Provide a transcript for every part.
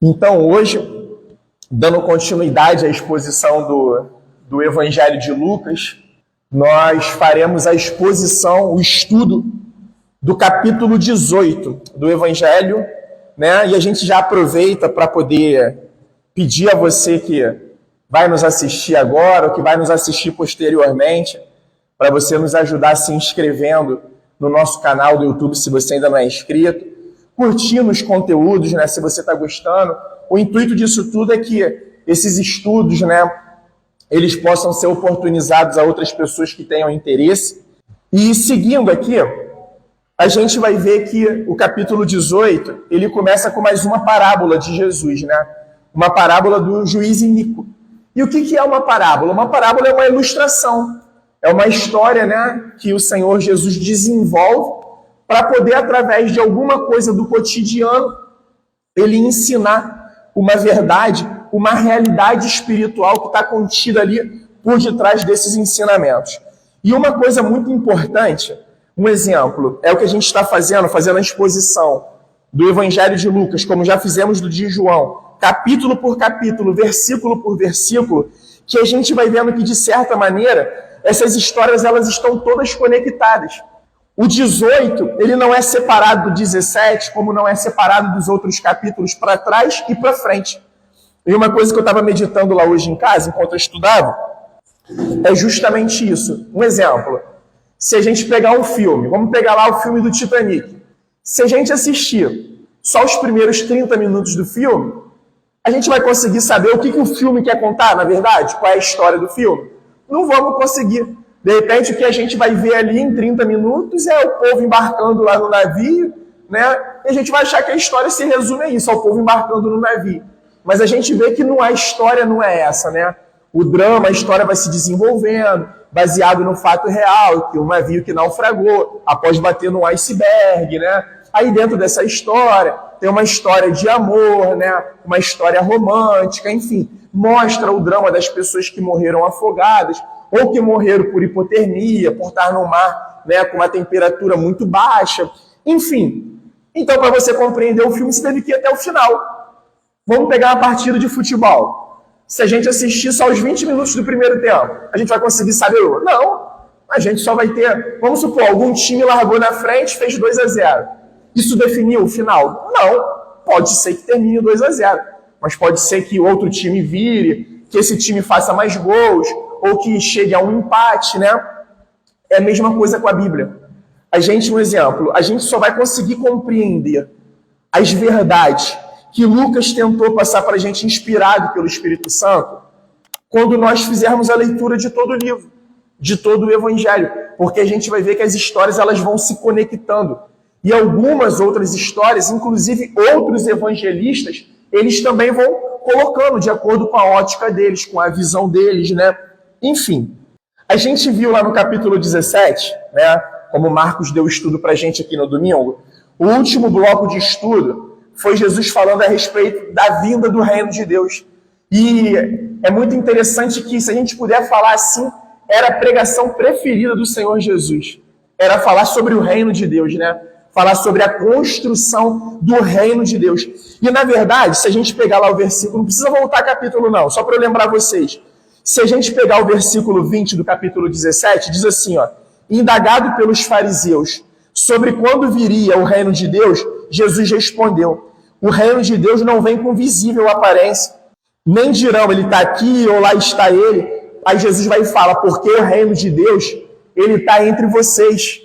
Então, hoje, dando continuidade à exposição do Evangelho de Lucas, nós faremos a exposição, o estudo do capítulo 18 do Evangelho, né? E a gente já aproveita para poder pedir a você que vai nos assistir agora ou que vai nos assistir posteriormente, para você nos ajudar se inscrevendo no nosso canal do YouTube, se você ainda não é inscrito, curtindo os conteúdos, né, se você está gostando. O intuito disso tudo é que esses estudos, né, eles possam ser oportunizados a outras pessoas que tenham interesse. E seguindo aqui, a gente vai ver que o capítulo 18, ele começa com mais uma parábola de Jesus, né? Uma parábola do juiz iníquo. E o que é uma parábola? Uma parábola é uma ilustração. É uma história, né, que o Senhor Jesus desenvolve para poder, através de alguma coisa do cotidiano, ele ensinar uma verdade, uma realidade espiritual que está contida ali por detrás desses ensinamentos. E uma coisa muito importante, um exemplo, é o que a gente está fazendo a exposição do Evangelho de Lucas, como já fizemos do de João, capítulo por capítulo, versículo por versículo, que a gente vai vendo que, de certa maneira, essas histórias elas estão todas conectadas. O 18, ele não é separado do 17, como não é separado dos outros capítulos para trás e para frente. E uma coisa que eu estava meditando lá hoje em casa, enquanto eu estudava, é justamente isso. Um exemplo, se a gente pegar um filme, vamos pegar lá o filme do Titanic. Se a gente assistir só os primeiros 30 minutos do filme, a gente vai conseguir saber o que o filme quer contar, na verdade? Qual é a história do filme? Não vamos conseguir. De repente, o que a gente vai ver ali em 30 minutos é o povo embarcando lá no navio, né? E a gente vai achar que a história se resume a isso, ao povo embarcando no navio. Mas a gente vê que a história não é essa, né? O drama, a história vai se desenvolvendo, baseado no fato real, que um navio que naufragou após bater num iceberg, né? Aí dentro dessa história, tem uma história de amor, né? Uma história romântica, enfim. Mostra o drama das pessoas que morreram afogadas, ou que morreram por hipotermia, por estar no mar, né, com uma temperatura muito baixa. Enfim, então para você compreender o filme, você teve que ir até o final. Vamos pegar uma partida de futebol. Se a gente assistir só os 20 minutos do primeiro tempo, a gente vai conseguir saber? Não, a gente só vai ter, vamos supor, algum time largou na frente, fez 2-0. Isso definiu o final? Não, pode ser que termine 2-0, mas pode ser que outro time vire, que esse time faça mais gols, ou que chegue a um empate, né? É a mesma coisa com a Bíblia. Um exemplo, a gente só vai conseguir compreender as verdades que Lucas tentou passar para a gente, inspirado pelo Espírito Santo, quando nós fizermos a leitura de todo o livro, de todo o Evangelho, porque a gente vai ver que as histórias elas vão se conectando. E algumas outras histórias, inclusive outros evangelistas, eles também vão colocando de acordo com a ótica deles, com a visão deles, né? Enfim, a gente viu lá no capítulo 17, né, como o Marcos deu estudo para a gente aqui no domingo, o último bloco de estudo foi Jesus falando a respeito da vinda do reino de Deus. E é muito interessante que, se a gente puder falar assim, era a pregação preferida do Senhor Jesus. Era falar sobre o reino de Deus, né? Falar sobre a construção do reino de Deus. E, na verdade, se a gente pegar lá o versículo, não precisa voltar a capítulo não, só para eu lembrar vocês. Se a gente pegar o versículo 20 do capítulo 17, diz assim, ó, indagado pelos fariseus sobre quando viria o reino de Deus, Jesus respondeu, o reino de Deus não vem com visível aparência, nem dirão, ele está aqui ou lá está ele. Aí Jesus vai falar, porque o reino de Deus, ele está entre vocês.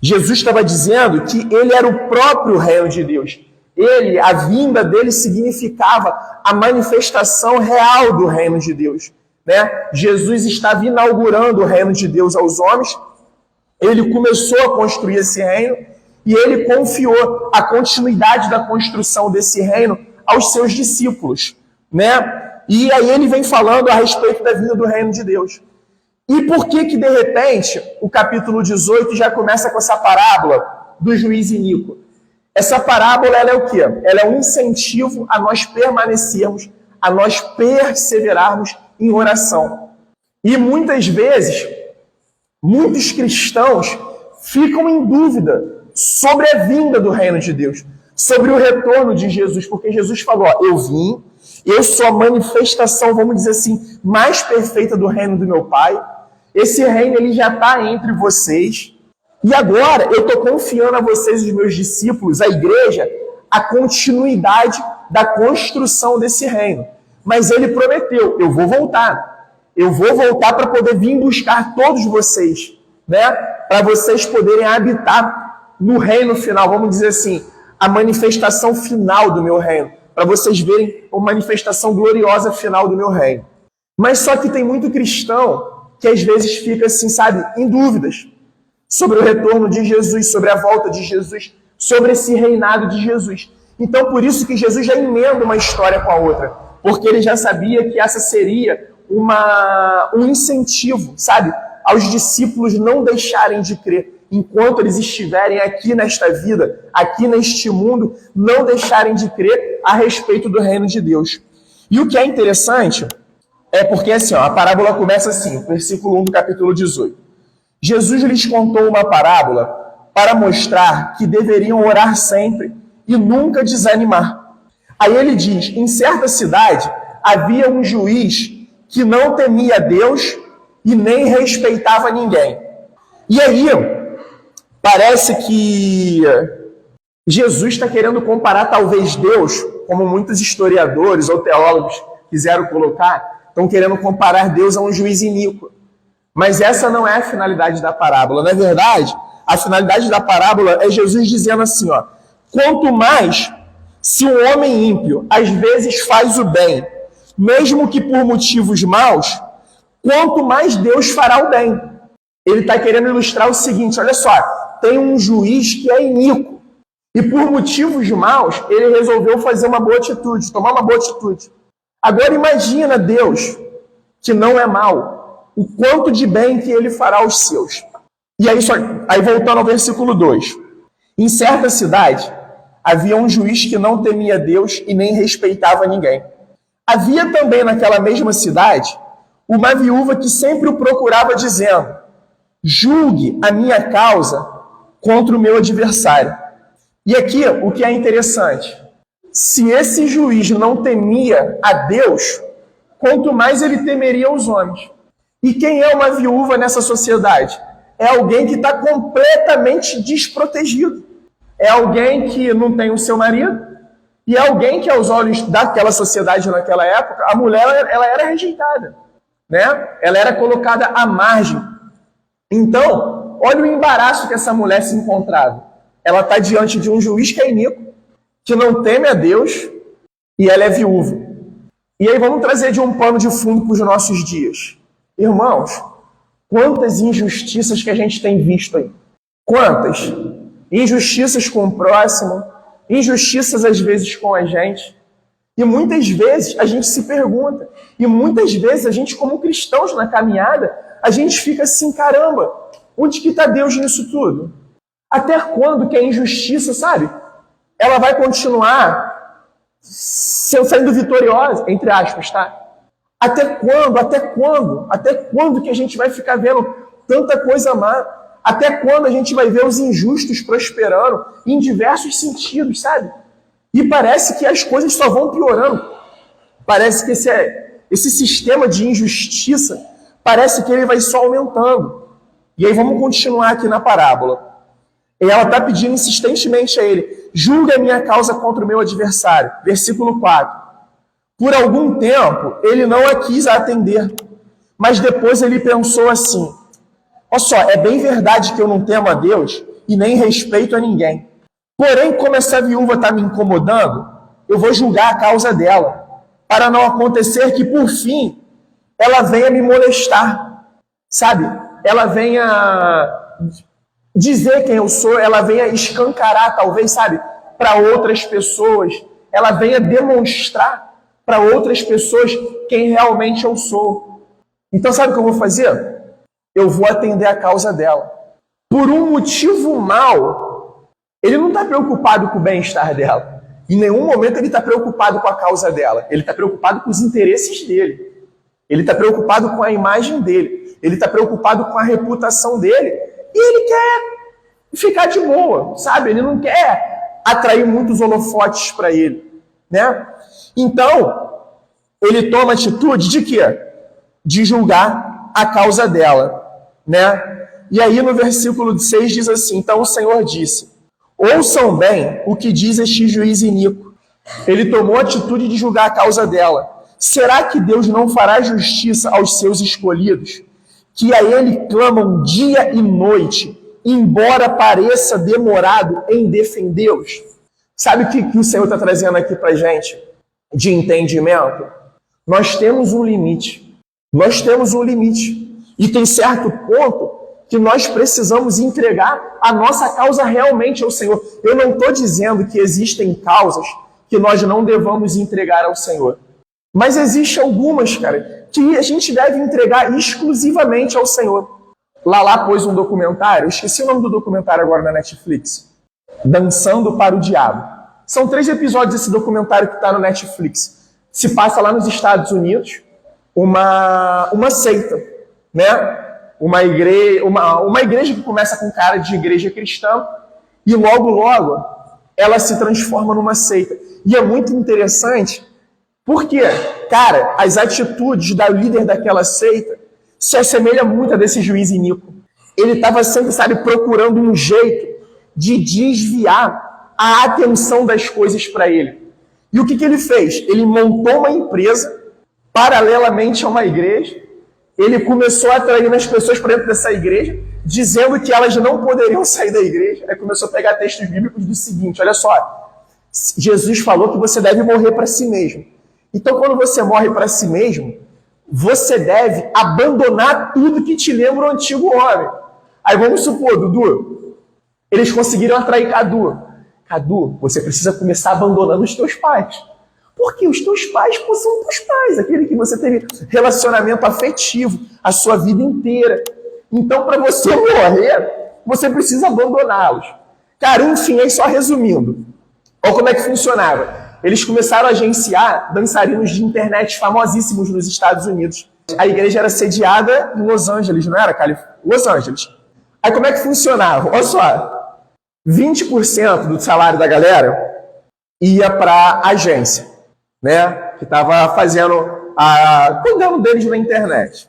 Jesus estava dizendo que ele era o próprio reino de Deus. Ele, a vinda dele significava a manifestação real do reino de Deus. Né? Jesus estava inaugurando o reino de Deus aos homens, ele começou a construir esse reino e ele confiou a continuidade da construção desse reino aos seus discípulos. Né? E aí ele vem falando a respeito da vinda do reino de Deus. E por que de repente o capítulo 18 já começa com essa parábola do juiz iníquo? Essa parábola ela é o quê? Ela é um incentivo a nós permanecermos, a nós perseverarmos em oração. E muitas vezes, muitos cristãos ficam em dúvida sobre a vinda do reino de Deus, sobre o retorno de Jesus, porque Jesus falou, ó, eu vim, eu sou a manifestação, vamos dizer assim, mais perfeita do reino do meu Pai. Esse reino ele já está entre vocês. E agora eu estou confiando a vocês, os meus discípulos, a igreja, a continuidade da construção desse reino. Mas ele prometeu, eu vou voltar. Eu vou voltar para poder vir buscar todos vocês, né? Para vocês poderem habitar no reino final, vamos dizer assim, a manifestação final do meu reino. Para vocês verem a manifestação gloriosa final do meu reino. Mas só que tem muito cristão que às vezes fica assim, sabe, em dúvidas sobre o retorno de Jesus, sobre a volta de Jesus, sobre esse reinado de Jesus. Então, por isso que Jesus já emenda uma história com a outra, porque ele já sabia que essa seria um incentivo, sabe, aos discípulos não deixarem de crer. Enquanto eles estiverem aqui nesta vida, aqui neste mundo, não deixarem de crer a respeito do reino de Deus. E o que é interessante é porque assim, ó, a parábola começa assim, versículo 1 do capítulo 18. Jesus lhes contou uma parábola para mostrar que deveriam orar sempre e nunca desanimar. Aí ele diz, em certa cidade havia um juiz que não temia Deus e nem respeitava ninguém. E aí, parece que Jesus está querendo comparar talvez Deus, como muitos historiadores ou teólogos quiseram colocar, estão querendo comparar Deus a um juiz iníquo. Mas essa não é a finalidade da parábola. Na verdade, a finalidade da parábola é Jesus dizendo assim, ó, quanto mais se um homem ímpio às vezes faz o bem, mesmo que por motivos maus, quanto mais Deus fará o bem. Ele está querendo ilustrar o seguinte, olha só, tem um juiz que é iníquo, e por motivos maus, ele resolveu fazer uma boa atitude, tomar uma boa atitude. Agora imagina Deus, que não é mau, o quanto de bem que ele fará aos seus. E aí voltando ao versículo 2. Em certa cidade, havia um juiz que não temia Deus e nem respeitava ninguém. Havia também naquela mesma cidade uma viúva que sempre o procurava dizendo, julgue a minha causa contra o meu adversário. E aqui, o que é interessante, se esse juiz não temia a Deus, quanto mais ele temeria os homens. E quem é uma viúva nessa sociedade? É alguém que está completamente desprotegido. É alguém que não tem o seu marido, e é alguém que, aos olhos daquela sociedade naquela época, a mulher ela era rejeitada, né? Ela era colocada à margem. Então, olha o embaraço que essa mulher se encontrava. Ela está diante de um juiz que é iníquo, que não teme a Deus, e ela é viúva. E aí vamos trazer de um pano de fundo para os nossos dias. Irmãos, quantas injustiças que a gente tem visto aí? Quantas? Injustiças com o próximo, injustiças às vezes com a gente. E muitas vezes a gente se pergunta, e muitas vezes a gente como cristãos na caminhada, a gente fica assim, caramba, onde que está Deus nisso tudo? Até quando que a injustiça, sabe? Ela vai continuar sendo vitoriosa, entre aspas, tá? Até quando? Até quando? Até quando que a gente vai ficar vendo tanta coisa má? Até quando a gente vai ver os injustos prosperando em diversos sentidos, sabe? E parece que as coisas só vão piorando. Parece que esse sistema de injustiça, parece que ele vai só aumentando. E aí vamos continuar aqui na parábola. E ela está pedindo insistentemente a ele, julgue a minha causa contra o meu adversário. Versículo 4. Por algum tempo, ele não a quis atender, mas depois ele pensou assim, olha só, é bem verdade que eu não temo a Deus e nem respeito a ninguém. Porém, como essa viúva está me incomodando, eu vou julgar a causa dela, para não acontecer que, por fim, ela venha me molestar, sabe? Ela venha dizer quem eu sou, ela venha escancarar, talvez, sabe, para outras pessoas, ela venha demonstrar para outras pessoas quem realmente eu sou. Então, sabe o que eu vou fazer? Eu vou atender a causa dela. Por um motivo mau, ele não está preocupado com o bem-estar dela. Em nenhum momento ele está preocupado com a causa dela. Ele está preocupado com os interesses dele. Ele está preocupado com a imagem dele. Ele está preocupado com a reputação dele. E ele quer ficar de boa, sabe? Ele não quer atrair muitos holofotes para ele, né? Então, ele toma atitude de quê? De julgar a causa dela, né? E aí no versículo 6 diz assim: então o Senhor disse: ouçam bem o que diz este juiz iníquo. Ele tomou a atitude de julgar a causa dela. Será que Deus não fará justiça aos seus escolhidos, que a ele clamam dia e noite, embora pareça demorado em defendê-los? Sabe o que o Senhor está trazendo aqui para a gente de entendimento? Nós temos um limite. Nós temos um limite. E tem certo ponto que nós precisamos entregar a nossa causa realmente ao Senhor. Eu não estou dizendo que existem causas que nós não devamos entregar ao Senhor. Mas existem algumas, cara, que a gente deve entregar exclusivamente ao Senhor. Lala pôs um documentário, eu esqueci o nome do documentário agora na Netflix. Dançando para o Diabo. São 3 episódios desse documentário que está no Netflix. Se passa lá nos Estados Unidos, uma seita, né? Uma igreja que começa com cara de igreja cristã e logo ela se transforma numa seita. E é muito interessante porque, cara, as atitudes do líder daquela seita se assemelham muito a desse juiz iníquo. Ele estava sempre, procurando um jeito de desviar a atenção das coisas para ele. E o que ele fez? Ele montou uma empresa paralelamente a uma igreja. Ele começou a atrair as pessoas para dentro dessa igreja, dizendo que elas não poderiam sair da igreja. Aí começou a pegar textos bíblicos do seguinte: olha só, Jesus falou que você deve morrer para si mesmo. Então, quando você morre para si mesmo, você deve abandonar tudo que te lembra o antigo homem. Aí vamos supor, Dudu, eles conseguiram atrair Cadu. Cadu, você precisa começar abandonando os teus pais. Porque os teus pais são teus pais, aquele que você teve relacionamento afetivo a sua vida inteira. Então, para você morrer, você precisa abandoná-los. Cara, enfim, aí só resumindo. Olha como é que funcionava. Eles começaram a agenciar dançarinos de internet famosíssimos nos Estados Unidos. A igreja era sediada em Los Angeles, não era, Califórnia? Los Angeles. Aí como é que funcionava? Olha só, 20% do salário da galera ia para a agência, né, que estava cuidando deles na internet.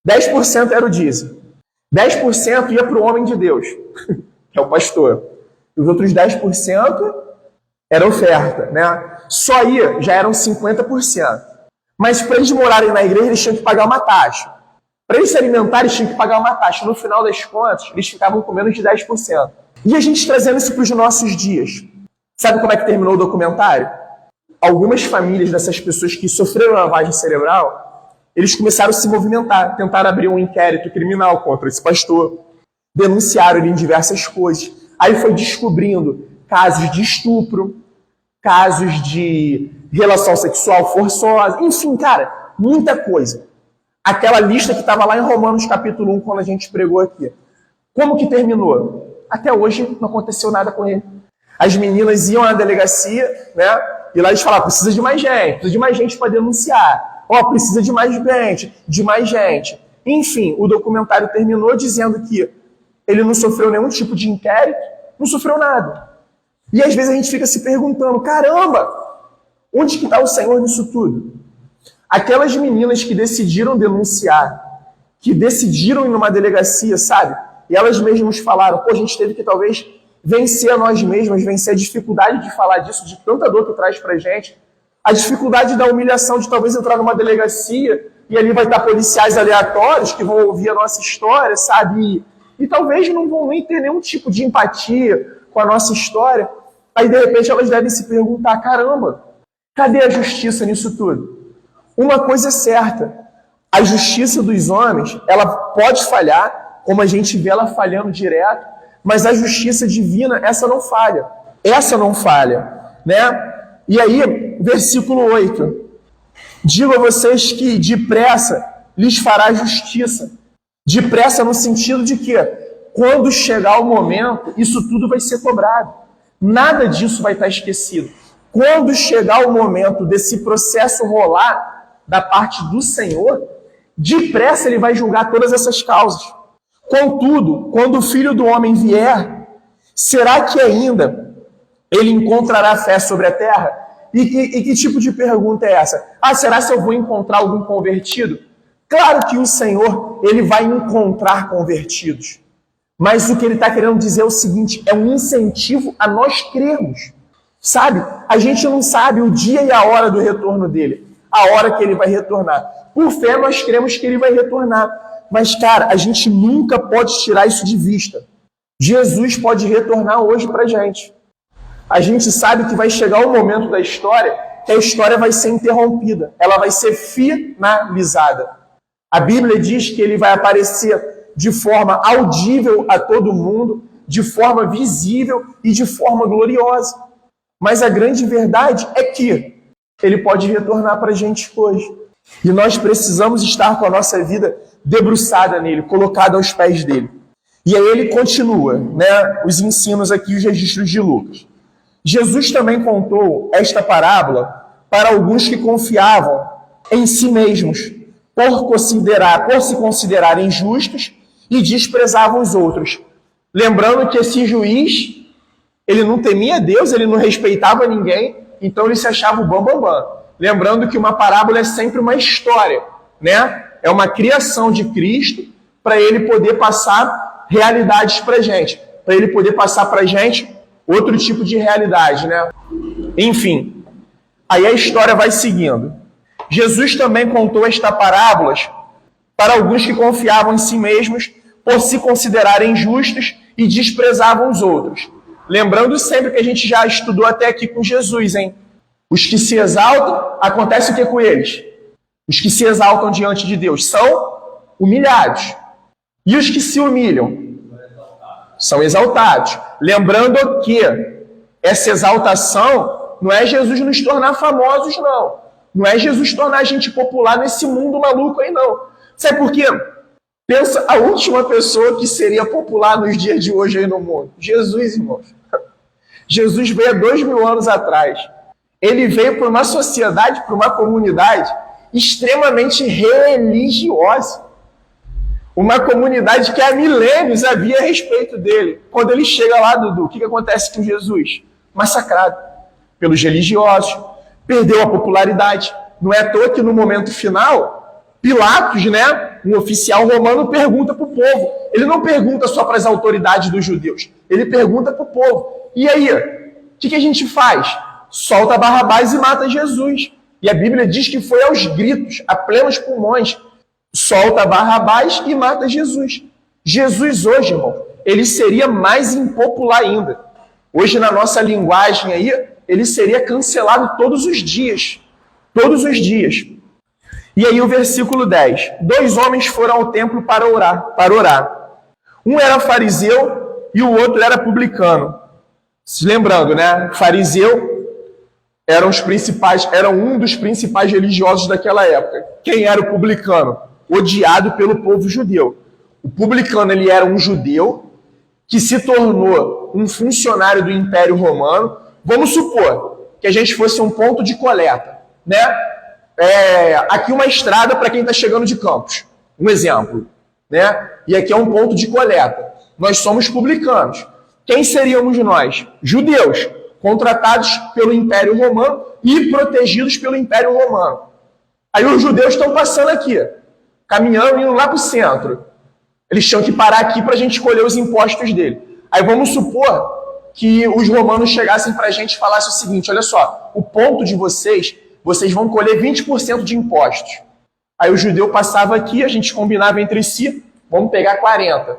10% era o dízimo. 10% ia para o homem de Deus, que é o pastor. E os outros 10% era oferta, né? Só já eram 50%. Mas para eles morarem na igreja, eles tinham que pagar uma taxa. Para eles se alimentarem, eles tinham que pagar uma taxa. No final das contas, eles ficavam com menos de 10%. E a gente trazendo isso para os nossos dias. Sabe como é que terminou o documentário? Algumas famílias dessas pessoas que sofreram lavagem cerebral, eles começaram a se movimentar, tentaram abrir um inquérito criminal contra esse pastor, denunciaram ele em diversas coisas. Aí foi descobrindo casos de estupro, casos de relação sexual forçosa, enfim, cara, muita coisa. Aquela lista que estava lá em Romanos capítulo 1, quando a gente pregou aqui. Como que terminou? Até hoje não aconteceu nada com ele. As meninas iam à delegacia, né? E lá eles falavam: precisa de mais gente para denunciar. Precisa de mais gente. Enfim, o documentário terminou dizendo que ele não sofreu nenhum tipo de inquérito, não sofreu nada. E às vezes a gente fica se perguntando: caramba, onde que está o Senhor nisso tudo? Aquelas meninas que decidiram denunciar, que decidiram ir numa delegacia, sabe? E elas mesmas falaram: a gente teve que talvez vencer a nós mesmas, vencer a dificuldade de falar disso, de tanta dor que traz pra gente, a dificuldade da humilhação de talvez entrar numa delegacia e ali vai estar policiais aleatórios que vão ouvir a nossa história, sabe? E talvez não vão nem ter nenhum tipo de empatia com a nossa história. Aí, de repente, elas devem se perguntar: caramba, cadê a justiça nisso tudo? Uma coisa é certa: a justiça dos homens, ela pode falhar, como a gente vê ela falhando direto, mas a justiça divina, essa não falha. Essa não falha, né? E aí, versículo 8. Digo a vocês que depressa lhes fará justiça. Depressa no sentido de que, quando chegar o momento, isso tudo vai ser cobrado. Nada disso vai estar esquecido. Quando chegar o momento desse processo rolar da parte do Senhor, depressa ele vai julgar todas essas causas. Contudo, quando o Filho do Homem vier, será que ainda Ele encontrará fé sobre a terra? E que tipo de pergunta é essa? Será que eu vou encontrar algum convertido? Claro que o Senhor, ele vai encontrar convertidos. Mas o que ele está querendo dizer é o seguinte, é um incentivo a nós crermos. Sabe? A gente não sabe o dia e a hora do retorno dele, a hora que ele vai retornar. Por fé, nós cremos que ele vai retornar. Mas, cara, a gente nunca pode tirar isso de vista. Jesus pode retornar hoje para a gente. A gente sabe que vai chegar um momento da história que a história vai ser interrompida. Ela vai ser finalizada. A Bíblia diz que ele vai aparecer de forma audível a todo mundo, de forma visível e de forma gloriosa. Mas a grande verdade é que ele pode retornar para a gente hoje. E nós precisamos estar com a nossa vida debruçada nele, colocada aos pés dele. E aí ele continua, né, os ensinos aqui, os registros de Lucas. Jesus também contou esta parábola para alguns que confiavam em si mesmos, por se considerarem justos e desprezavam os outros. Lembrando que esse juiz, ele não temia Deus, ele não respeitava ninguém, então ele se achava o bambambam. Lembrando que uma parábola é sempre uma história, né? É uma criação de Cristo para ele poder passar realidades para a gente, para ele poder passar para a gente outro tipo de realidade, né? Enfim, aí a história vai seguindo. Jesus também contou estas parábolas para alguns que confiavam em si mesmos por se considerarem justos e desprezavam os outros. Lembrando sempre que a gente já estudou até aqui com Jesus, hein? Os que se exaltam, acontece o que com eles? Os que se exaltam diante de Deus são humilhados. E os que se humilham são exaltados. Lembrando que essa exaltação não é Jesus nos tornar famosos, não. Não é Jesus tornar a gente popular nesse mundo maluco aí, não. Sabe por quê? Pensa a última pessoa que seria popular nos dias de hoje aí no mundo. Jesus, irmãos. Jesus veio há 2000 anos atrás. Ele veio para uma sociedade, para uma comunidade extremamente religiosa. Uma comunidade que há milênios havia a respeito dele. Quando ele chega lá, Dudu, o que acontece com Jesus? Massacrado pelos religiosos, perdeu a popularidade. Não é à toa que no momento final, Pilatos, né, um oficial romano, pergunta para o povo. Ele não pergunta só para as autoridades dos judeus, ele pergunta para o povo. E aí, o que a gente faz? Solta Barrabás e mata Jesus. E a Bíblia diz que foi aos gritos, a plenos pulmões. Solta Barrabás e mata Jesus. Jesus hoje, irmão, ele seria mais impopular ainda. Hoje, na nossa linguagem aí, ele seria cancelado todos os dias. Todos os dias. E aí o versículo 10. 2 homens foram ao templo para orar. Um era fariseu e o outro era publicano. Se lembrando, né? Fariseu era um dos principais religiosos daquela época. Quem era o publicano? Odiado pelo povo judeu. O publicano, ele era um judeu que se tornou um funcionário do Império Romano. Vamos supor que a gente fosse um ponto de coleta, né? Aqui uma estrada para quem está chegando de Campos, um exemplo, né? E aqui é um ponto de coleta. Nós somos publicanos. Quem seríamos nós? Judeus, contratados pelo Império Romano e protegidos pelo Império Romano. Aí os judeus estão passando aqui, caminhando, indo lá para o centro. Eles tinham que parar aqui para a gente colher os impostos dele. Aí vamos supor que os romanos chegassem para a gente e falassem o seguinte: olha só, o ponto de vocês vão colher 20% de impostos. Aí o judeu passava aqui, a gente combinava entre si, vamos pegar 40%.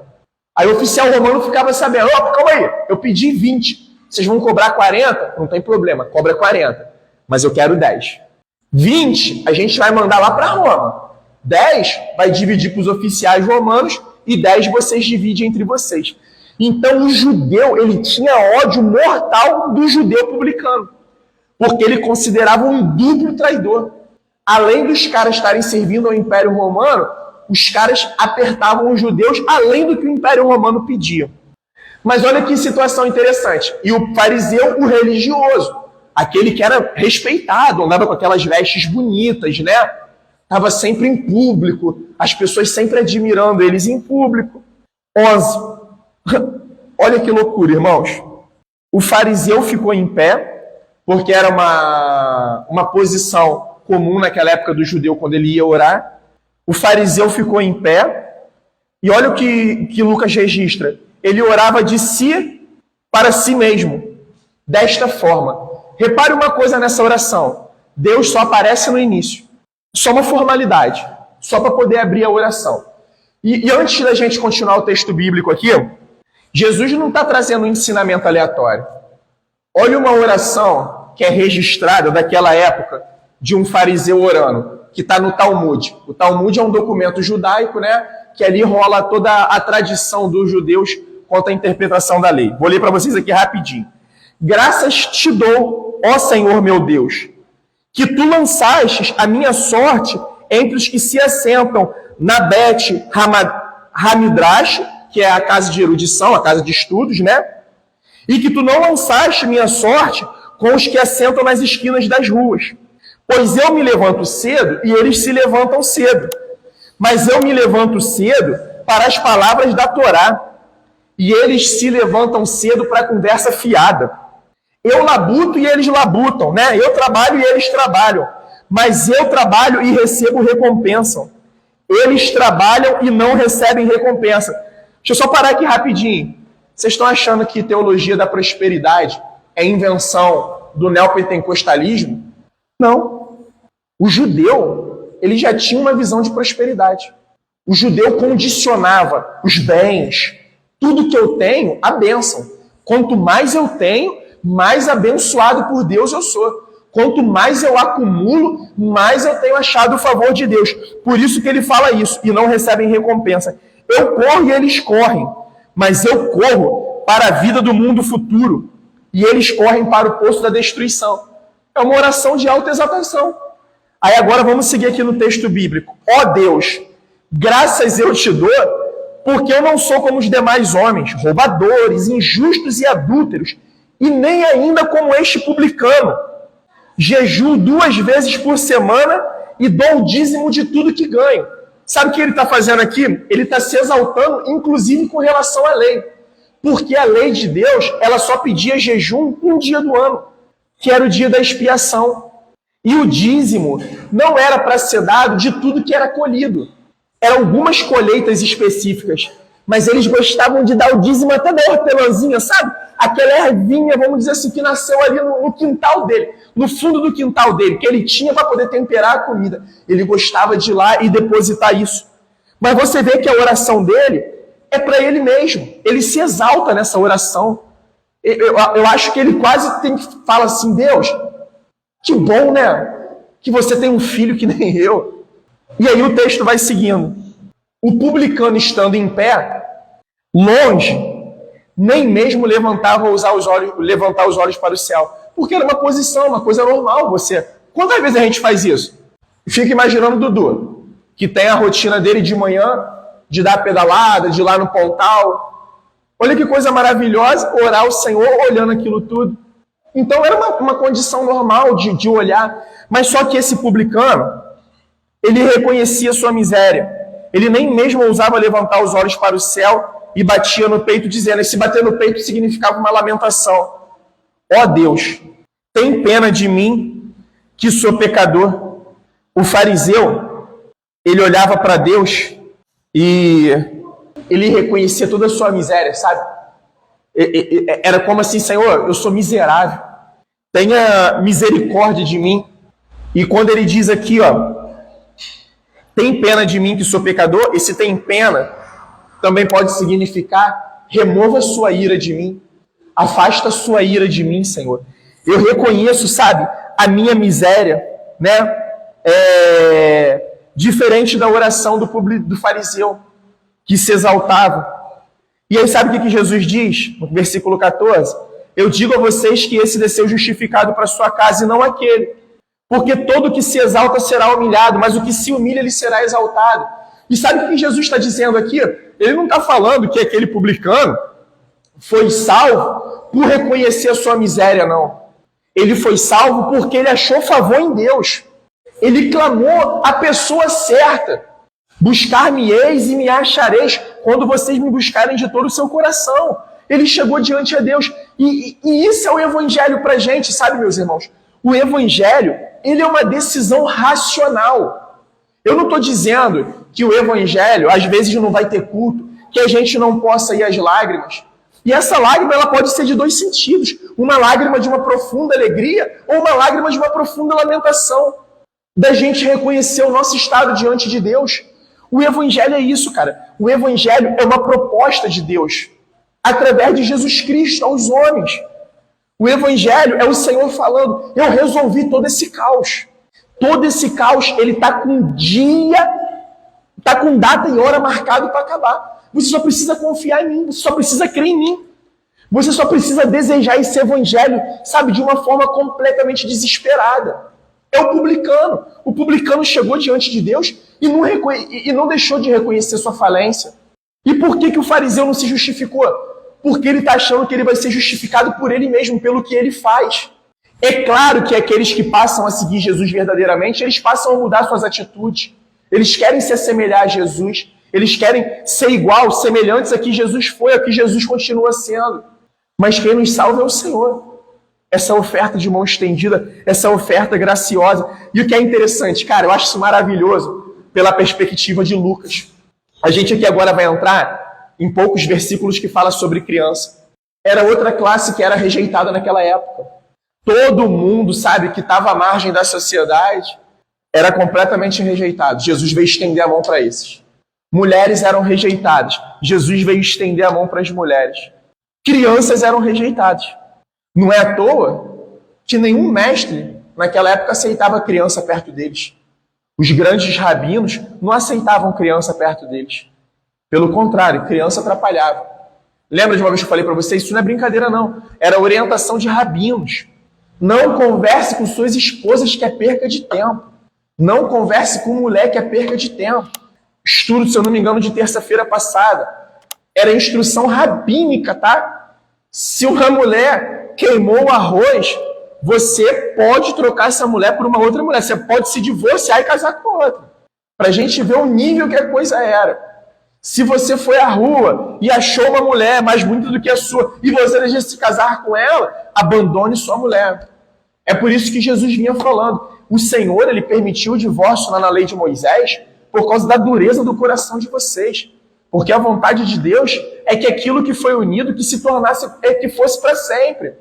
Aí o oficial romano ficava sabendo: opa, calma aí, eu pedi 20%. Vocês vão cobrar 40%? Não tem problema, cobra 40%. Mas eu quero 10%. 20% a gente vai mandar lá para Roma. 10% vai dividir para os oficiais romanos e 10% vocês dividem entre vocês. Então o judeu, ele tinha ódio mortal do judeu publicano, porque ele considerava um duplo traidor. Além dos caras estarem servindo ao Império Romano, os caras apertavam os judeus além do que o Império Romano pedia. Mas olha que situação interessante. E o fariseu, o religioso, aquele que era respeitado, andava com aquelas vestes bonitas, né? Estava sempre em público, as pessoas sempre admirando eles em público. 11. Olha que loucura, irmãos. O fariseu ficou em pé, porque era uma posição comum naquela época do judeu quando ele ia orar. O fariseu ficou em pé, e olha o que Lucas registra. Ele orava de si para si mesmo, desta forma. Repare uma coisa nessa oração. Deus só aparece no início. Só uma formalidade, só para poder abrir a oração. E antes da gente continuar o texto bíblico aqui, Jesus não está trazendo um ensinamento aleatório. Olha uma oração que é registrada daquela época de um fariseu orando, que está no Talmud. O Talmud é um documento judaico, né, que ali rola toda a tradição dos judeus quanto à interpretação da lei. Vou ler para vocês aqui rapidinho. Graças te dou, ó Senhor meu Deus, que tu lançastes a minha sorte entre os que se assentam na Bet Hamidrash, que é a casa de erudição, a casa de estudos, né? E que tu não lançaste minha sorte com os que assentam nas esquinas das ruas. Pois eu me levanto cedo e eles se levantam cedo. Mas eu me levanto cedo para as palavras da Torá, e eles se levantam cedo para a conversa fiada. Eu labuto e eles labutam, né? Eu trabalho e eles trabalham. Mas eu trabalho e recebo recompensa. Eles trabalham e não recebem recompensa. Deixa eu só parar aqui rapidinho. Vocês estão achando que teologia da prosperidade é invenção do neopentecostalismo? Não. O judeu, ele já tinha uma visão de prosperidade. O judeu condicionava os bens, tudo que eu tenho, a bênção. Quanto mais eu tenho, mais abençoado por Deus eu sou. Quanto mais eu acumulo, mais eu tenho achado o favor de Deus. Por isso que ele fala isso, e não recebem recompensa. Eu corro e eles correm, mas eu corro para a vida do mundo futuro, e eles correm para o poço da destruição. É uma oração de autoexaltação. Aí agora vamos seguir aqui no texto bíblico. Ó Deus, graças eu te dou, porque eu não sou como os demais homens, roubadores, injustos e adúlteros, e nem ainda como este publicano. Jejuo 2 vezes por semana e dou o dízimo de tudo que ganho. Sabe o que ele está fazendo aqui? Ele está se exaltando, inclusive com relação à lei. Porque a lei de Deus, ela só pedia jejum um dia do ano, que era o dia da expiação. E o dízimo não era para ser dado de tudo que era colhido. Eram algumas colheitas específicas, mas eles gostavam de dar o dízimo até da hortelãzinha, sabe? Aquela ervinha, vamos dizer assim, que nasceu ali no quintal dele, no fundo do quintal dele, que ele tinha para poder temperar a comida. Ele gostava de ir lá e depositar isso. Mas você vê que a oração dele é para ele mesmo. Ele se exalta nessa oração. Eu acho que ele quase fala assim, Deus, que bom, né? Que você tem um filho que nem eu. E aí o texto vai seguindo. O publicano estando em pé, longe, nem mesmo levantar os olhos para o céu. Porque era uma posição, uma coisa normal você. Quantas vezes a gente faz isso? Fica imaginando o Dudu, que tem a rotina dele de manhã, de dar pedalada, de ir lá no pontal. Olha que coisa maravilhosa, orar ao Senhor olhando aquilo tudo. Então era uma condição normal de olhar. Mas só que esse publicano, ele reconhecia sua miséria. Ele nem mesmo ousava levantar os olhos para o céu e batia no peito dizendo, esse bater no peito significava uma lamentação. Ó Deus, tem pena de mim, que sou pecador. O fariseu, ele olhava para Deus e ele reconhecia toda a sua miséria, sabe? Era como assim, Senhor, eu sou miserável. Tenha misericórdia de mim. E quando ele diz aqui, ó, tem pena de mim que sou pecador, esse tem pena também pode significar remova a sua ira de mim. Afasta a sua ira de mim, Senhor. Eu reconheço, sabe, a minha miséria, né? Diferente da oração do fariseu, que se exaltava. E aí sabe o que Jesus diz? No versículo 14. Eu digo a vocês que esse desceu justificado para sua casa e não aquele. Porque todo que se exalta será humilhado, mas o que se humilha, ele será exaltado. E sabe o que Jesus está dizendo aqui? Ele não está falando que aquele publicano foi salvo por reconhecer a sua miséria, não. Ele foi salvo porque ele achou favor em Deus. Ele clamou a pessoa certa. Buscar-me-eis e me achareis quando vocês me buscarem de todo o seu coração. Ele chegou diante de Deus. E isso é o evangelho para a gente, sabe, meus irmãos? O evangelho, ele é uma decisão racional. Eu não estou dizendo que o evangelho, às vezes, não vai ter culto, que a gente não possa ir às lágrimas. E essa lágrima, ela pode ser de dois sentidos. Uma lágrima de uma profunda alegria ou uma lágrima de uma profunda lamentação. Da gente reconhecer o nosso estado diante de Deus. O evangelho é isso, cara. O evangelho é uma proposta de Deus, através de Jesus Cristo aos homens. O evangelho é o Senhor falando, eu resolvi todo esse caos. Todo esse caos, ele está com dia, está com data e hora marcado para acabar. Você só precisa confiar em mim, você só precisa crer em mim. Você só precisa desejar esse evangelho, sabe, de uma forma completamente desesperada. É o publicano. O publicano chegou diante de Deus e não deixou de reconhecer sua falência. E por que o fariseu não se justificou? Porque ele está achando que ele vai ser justificado por ele mesmo, pelo que ele faz. É claro que aqueles que passam a seguir Jesus verdadeiramente, eles passam a mudar suas atitudes. Eles querem se assemelhar a Jesus. Eles querem ser igual, semelhantes a que Jesus foi, a que Jesus continua sendo. Mas quem nos salva é o Senhor. Essa oferta de mão estendida, essa oferta graciosa. E o que é interessante, cara, eu acho isso maravilhoso pela perspectiva de Lucas. A gente aqui agora vai entrar em poucos versículos que fala sobre criança. Era outra classe que era rejeitada naquela época. Todo mundo, sabe, que estava à margem da sociedade, era completamente rejeitado. Jesus veio estender a mão para esses. Mulheres eram rejeitadas. Jesus veio estender a mão para as mulheres. Crianças eram rejeitadas. Não é à toa que nenhum mestre naquela época aceitava criança perto deles. Os grandes rabinos não aceitavam criança perto deles. Pelo contrário, criança atrapalhava. Lembra de uma vez que eu falei para vocês? Isso não é brincadeira, não. Era orientação de rabinos. Não converse com suas esposas, que é perca de tempo. Não converse com mulher, que é perca de tempo. Estudo, se eu não me engano, de terça-feira passada. Era instrução rabínica, tá? Se uma mulher queimou o arroz, você pode trocar essa mulher por uma outra mulher. Você pode se divorciar e casar com outra. Para a gente ver o nível que a coisa era. Se você foi à rua e achou uma mulher mais bonita do que a sua e você deseja se casar com ela, abandone sua mulher. É por isso que Jesus vinha falando. O Senhor, ele permitiu o divórcio lá na lei de Moisés por causa da dureza do coração de vocês. Porque a vontade de Deus é que aquilo que foi unido, que se tornasse, que fosse para sempre.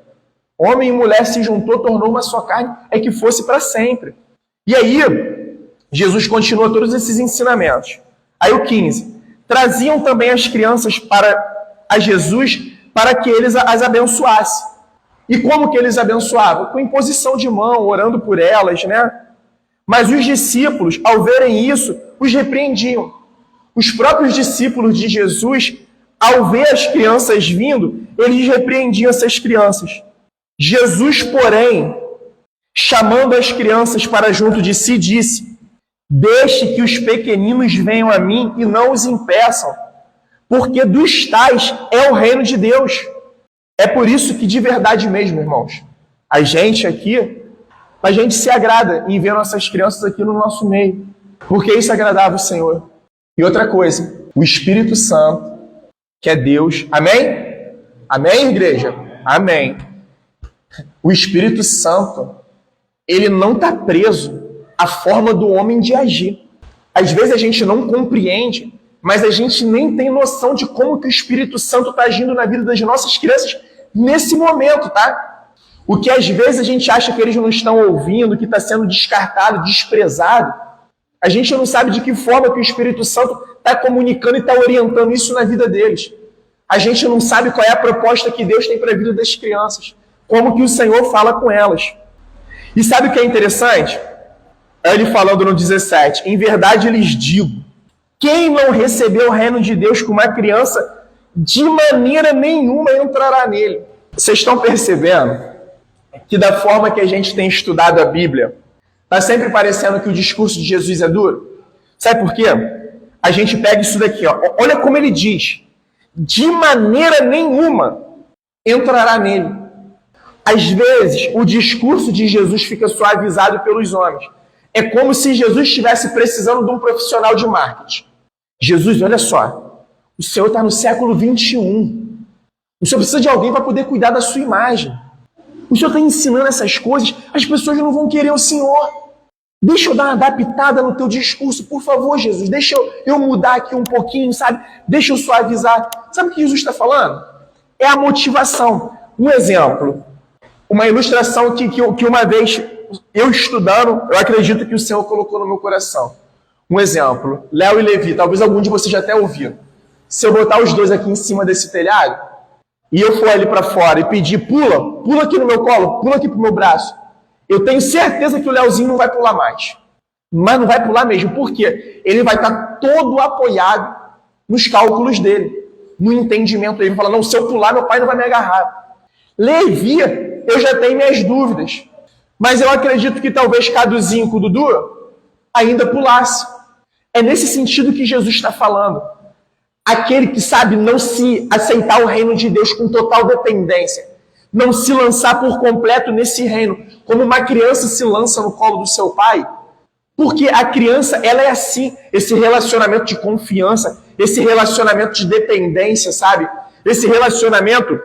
Homem e mulher se juntou, tornou uma só carne, é que fosse para sempre. E aí, Jesus continua todos esses ensinamentos. Aí o 15. Traziam também as crianças a Jesus para que eles as abençoasse. E como que eles abençoavam? Com imposição de mão, orando por elas, né? Mas os discípulos, ao verem isso, os repreendiam. Os próprios discípulos de Jesus, ao ver as crianças vindo, eles repreendiam essas crianças. Jesus, porém, chamando as crianças para junto de si, disse: deixe que os pequeninos venham a mim e não os impeçam, porque dos tais é o reino de Deus. É por isso que, de verdade mesmo, irmãos, a gente se agrada em ver nossas crianças aqui no nosso meio, porque isso agradava o Senhor. E outra coisa, o Espírito Santo, que é Deus, amém? Amém, igreja? Amém. O Espírito Santo, ele não está preso à forma do homem de agir. Às vezes a gente não compreende, mas a gente nem tem noção de como que o Espírito Santo está agindo na vida das nossas crianças nesse momento, tá? O que às vezes a gente acha que eles não estão ouvindo, que está sendo descartado, desprezado, a gente não sabe de que forma que o Espírito Santo está comunicando e está orientando isso na vida deles. A gente não sabe qual é a proposta que Deus tem para a vida das crianças, como que o Senhor fala com elas. E sabe o que é interessante? Ele falando no 17, em verdade lhes digo, quem não recebeu o reino de Deus com uma criança, de maneira nenhuma entrará nele. Vocês estão percebendo que da forma que a gente tem estudado a Bíblia, está sempre parecendo que o discurso de Jesus é duro? Sabe por quê? A gente pega isso daqui, ó. Olha como ele diz, de maneira nenhuma entrará nele. Às vezes, o discurso de Jesus fica suavizado pelos homens. É como se Jesus estivesse precisando de um profissional de marketing. Jesus, olha só, o Senhor está no século 21. O senhor precisa de alguém para poder cuidar da sua imagem. O senhor está ensinando essas coisas, as pessoas não vão querer o senhor. Deixa eu dar uma adaptada no teu discurso, por favor, Jesus. Deixa eu mudar aqui um pouquinho, sabe? Deixa eu suavizar. Sabe o que Jesus está falando? É a motivação. Um exemplo, uma ilustração que uma vez eu estudando, eu acredito que o Senhor colocou no meu coração. Um exemplo, Léo e Levi, talvez algum de vocês já até ouviram. Se eu botar os dois aqui em cima desse telhado, e eu for ali para fora e pedir, pula aqui no meu colo, pula aqui pro meu braço, eu tenho certeza que o Léozinho não vai pular mais. Mas não vai pular mesmo. Por quê? Ele vai estar todo apoiado nos cálculos dele, no entendimento dele. Ele vai falar, não, se eu pular, meu pai não vai me agarrar. Levi, eu já tenho minhas dúvidas. Mas eu acredito que talvez Caduzinho com o Dudu ainda pulasse. É nesse sentido que Jesus está falando. Aquele que sabe não se aceitar o reino de Deus com total dependência, não se lançar por completo nesse reino, como uma criança se lança no colo do seu pai, porque a criança, ela é assim, esse relacionamento de confiança, esse relacionamento de dependência, sabe? Esse relacionamento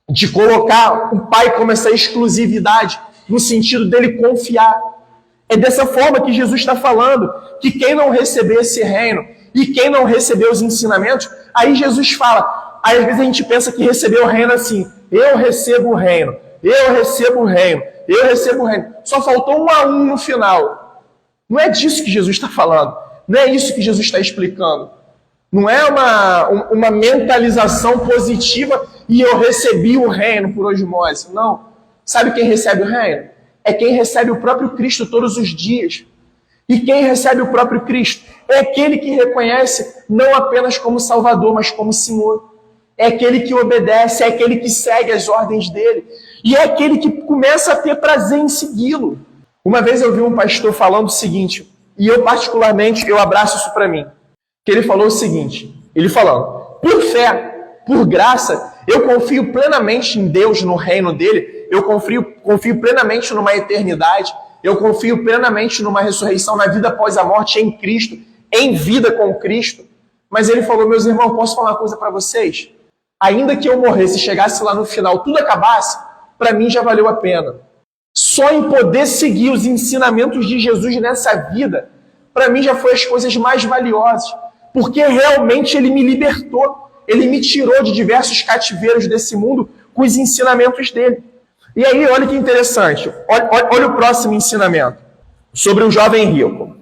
de colocar o pai como essa exclusividade, no sentido dele confiar. É dessa forma que Jesus está falando, que quem não receber esse reino, e quem não recebeu os ensinamentos, aí Jesus fala, aí às vezes a gente pensa que recebeu o reino assim, eu recebo o reino, eu recebo o reino, eu recebo o reino. Só faltou 1 a 1 no final. Não é disso que Jesus está falando, não é isso que Jesus está explicando. Não é uma mentalização positiva e eu recebi o reino por osmose. Não. Sabe quem recebe o reino? É quem recebe o próprio Cristo todos os dias. E quem recebe o próprio Cristo é aquele que reconhece não apenas como Salvador, mas como Senhor. É aquele que obedece, é aquele que segue as ordens dele. E é aquele que começa a ter prazer em segui-lo. Uma vez eu vi um pastor falando o seguinte, e eu particularmente, eu abraço isso para mim, que ele falou o seguinte, ele falando, por fé, por graça, eu confio plenamente em Deus, no reino dele, eu confio plenamente numa eternidade, eu confio plenamente numa ressurreição, na vida após a morte em Cristo, em vida com Cristo. Mas ele falou, meus irmãos, posso falar uma coisa para vocês? Ainda que eu morresse e chegasse lá no final, tudo acabasse, para mim já valeu a pena. Só em poder seguir os ensinamentos de Jesus nessa vida, para mim já foi as coisas mais valiosas. Porque realmente ele me libertou, ele me tirou de diversos cativeiros desse mundo com os ensinamentos dele. E aí, olha que interessante, olha o próximo ensinamento, sobre o jovem rico.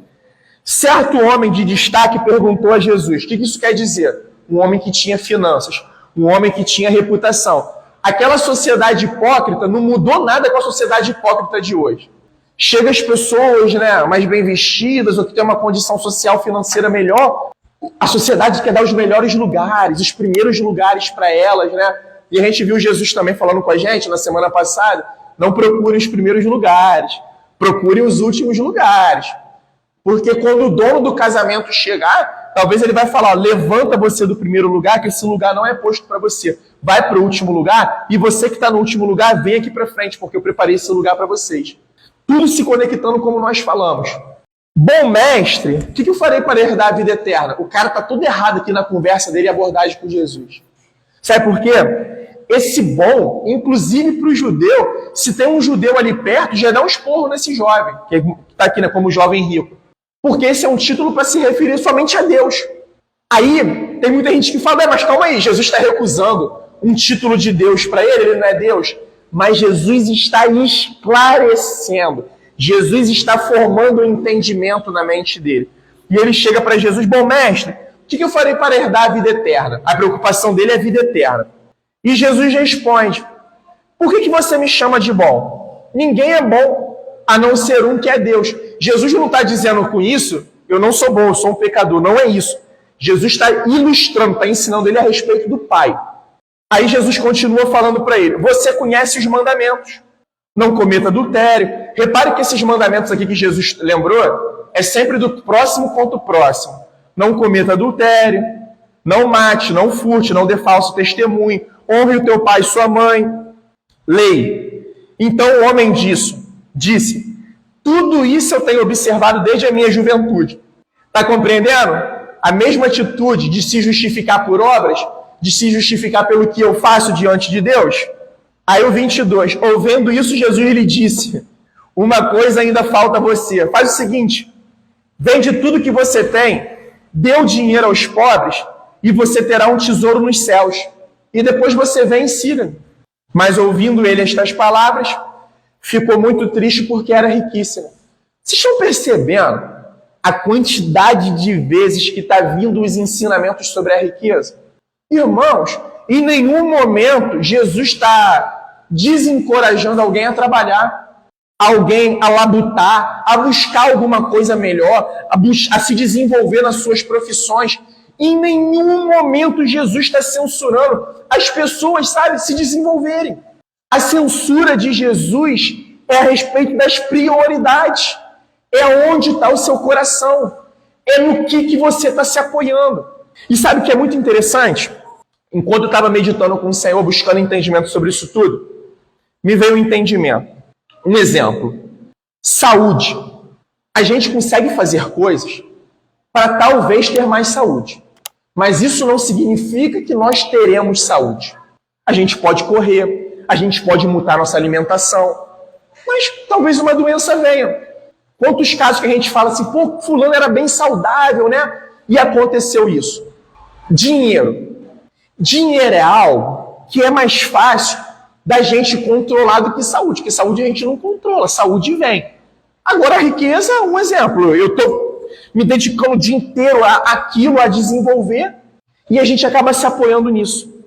Certo homem de destaque perguntou a Jesus, o que isso quer dizer? Um homem que tinha finanças, um homem que tinha reputação. Aquela sociedade hipócrita não mudou nada com a sociedade hipócrita de hoje. Chega as pessoas, né, mais bem vestidas, ou que tem uma condição social financeira melhor, a sociedade quer dar os melhores lugares, os primeiros lugares para elas, né? E a gente viu Jesus também falando com a gente na semana passada, não procurem os primeiros lugares, procurem os últimos lugares. Porque quando o dono do casamento chegar, talvez ele vai falar, levanta você do primeiro lugar, que esse lugar não é posto para você. Vai para o último lugar, e você que está no último lugar, vem aqui para frente, porque eu preparei esse lugar para vocês. Tudo se conectando como nós falamos. Bom mestre, o que eu farei para herdar a vida eterna? O cara está todo errado aqui na conversa dele e abordagem com Jesus. Sabe por quê? Esse bom, inclusive para o judeu, se tem um judeu ali perto, já dá um esporro nesse jovem, que está aqui, né, como jovem rico. Porque esse é um título para se referir somente a Deus. Aí, tem muita gente que fala, mas calma aí, Jesus está recusando um título de Deus para ele, ele não é Deus. Mas Jesus está esclarecendo. Jesus está formando um entendimento na mente dele. E ele chega para Jesus, bom mestre, o que eu farei para herdar a vida eterna? A preocupação dele é a vida eterna. E Jesus responde, por que você me chama de bom? Ninguém é bom, a não ser um que é Deus. Jesus não está dizendo com isso, eu não sou bom, eu sou um pecador. Não é isso. Jesus está ilustrando, está ensinando ele a respeito do Pai. Aí Jesus continua falando para ele, você conhece os mandamentos. Não cometa adultério. Repare que esses mandamentos aqui que Jesus lembrou, é sempre do próximo contra o próximo. Não cometa adultério, não mate, não furte, não dê falso testemunho, honre o teu pai e sua mãe. Lei. Então o homem disse, tudo isso eu tenho observado desde a minha juventude. Está compreendendo? A mesma atitude de se justificar por obras, de se justificar pelo que eu faço diante de Deus? Aí o 22, ouvindo isso, Jesus lhe disse, uma coisa ainda falta a você. Faz o seguinte, vende tudo que você tem, dê o dinheiro aos pobres e você terá um tesouro nos céus. E depois você vem e siga-me. Mas ouvindo ele estas palavras, ficou muito triste porque era riquíssimo. Vocês estão percebendo a quantidade de vezes que está vindo os ensinamentos sobre a riqueza? Irmãos, em nenhum momento Jesus está desencorajando alguém a trabalhar, alguém a labutar, a buscar alguma coisa melhor, a se desenvolver nas suas profissões. Em nenhum momento Jesus está censurando as pessoas, sabe, se desenvolverem. A censura de Jesus é a respeito das prioridades. É onde está o seu coração. É no que você está se apoiando. E sabe o que é muito interessante? Enquanto eu estava meditando com o Senhor, buscando entendimento sobre isso tudo, me veio um entendimento. Um exemplo. Saúde. A gente consegue fazer coisas para talvez ter mais saúde. Mas isso não significa que nós teremos saúde. A gente pode correr, a gente pode mudar nossa alimentação, mas talvez uma doença venha. Quantos casos que a gente fala assim, pô, fulano era bem saudável, né? E aconteceu isso. Dinheiro. Dinheiro é algo que é mais fácil da gente controlar do que saúde, porque saúde a gente não controla, saúde vem. Agora a riqueza é um exemplo. Eu estou me dedicando o dia inteiro àquilo, a desenvolver, e a gente acaba se apoiando nisso.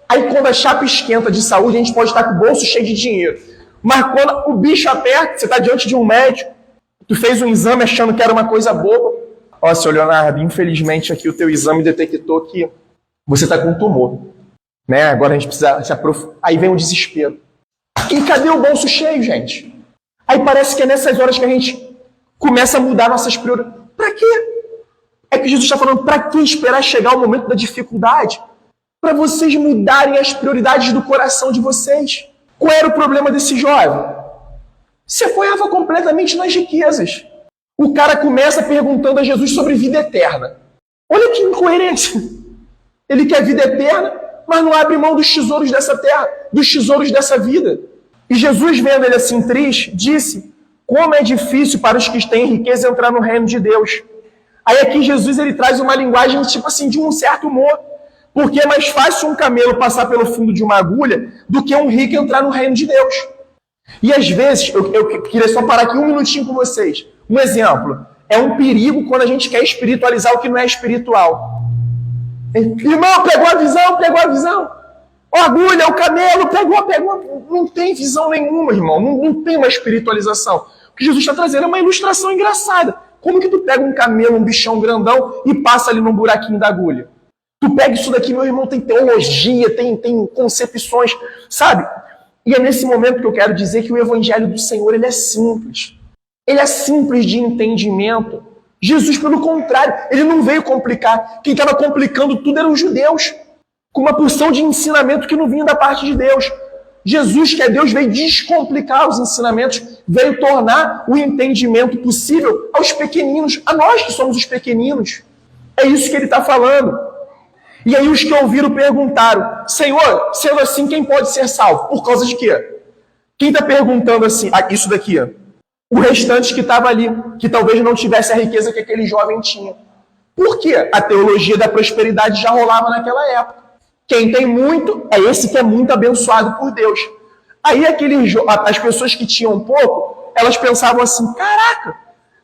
Aí quando a chapa esquenta de saúde, a gente pode estar com o bolso cheio de dinheiro. Mas quando o bicho aperta, você está diante de um médico, tu fez um exame achando que era uma coisa boba. Ó, seu Leonardo, infelizmente aqui o teu exame detectou que você está com um tumor. Né? Agora a gente precisa se aprofundar. Aí vem o desespero. E cadê o bolso cheio, gente? Aí parece que é nessas horas que a gente começa a mudar nossas prioridades. Para quê? É que Jesus está falando, para que esperar chegar o momento da dificuldade? Para vocês mudarem as prioridades do coração de vocês. Qual era o problema desse jovem? Se apoiava completamente nas riquezas. O cara começa perguntando a Jesus sobre vida eterna. Olha que incoerência. Ele quer vida eterna, mas não abre mão dos tesouros dessa terra, dos tesouros dessa vida. E Jesus, vendo ele assim triste, disse, como é difícil para os que têm riqueza entrar no reino de Deus. Aí aqui Jesus ele traz uma linguagem tipo assim, de um certo humor. Porque é mais fácil um camelo passar pelo fundo de uma agulha do que um rico entrar no reino de Deus. E às vezes, eu queria só parar aqui um minutinho com vocês. Um exemplo, é um perigo quando a gente quer espiritualizar o que não é espiritual. Irmão, pegou a visão, pegou a visão. Ó, agulha, o camelo, pegou. Não tem visão nenhuma, irmão. Não tem uma espiritualização. O que Jesus está trazendo é uma ilustração engraçada. Como que tu pega um camelo, um bichão grandão e passa ali num buraquinho da agulha? Tu pega isso daqui, meu irmão, tem teologia, tem concepções, sabe? E é nesse momento que eu quero dizer que o evangelho do Senhor, ele é simples. Ele é simples de entendimento. Jesus, pelo contrário, ele não veio complicar. Quem estava complicando tudo eram os judeus, com uma porção de ensinamento que não vinha da parte de Deus. Jesus, que é Deus, veio descomplicar os ensinamentos, veio tornar o entendimento possível aos pequeninos, a nós que somos os pequeninos. É isso que ele está falando. E aí os que ouviram perguntaram, Senhor, sendo assim, quem pode ser salvo? Por causa de quê? Quem está perguntando assim, isso daqui? O restante que estava ali, que talvez não tivesse a riqueza que aquele jovem tinha. Por quê? A teologia da prosperidade já rolava naquela época. Quem tem muito é esse que é muito abençoado por Deus. Aí as pessoas que tinham pouco, elas pensavam assim, caraca,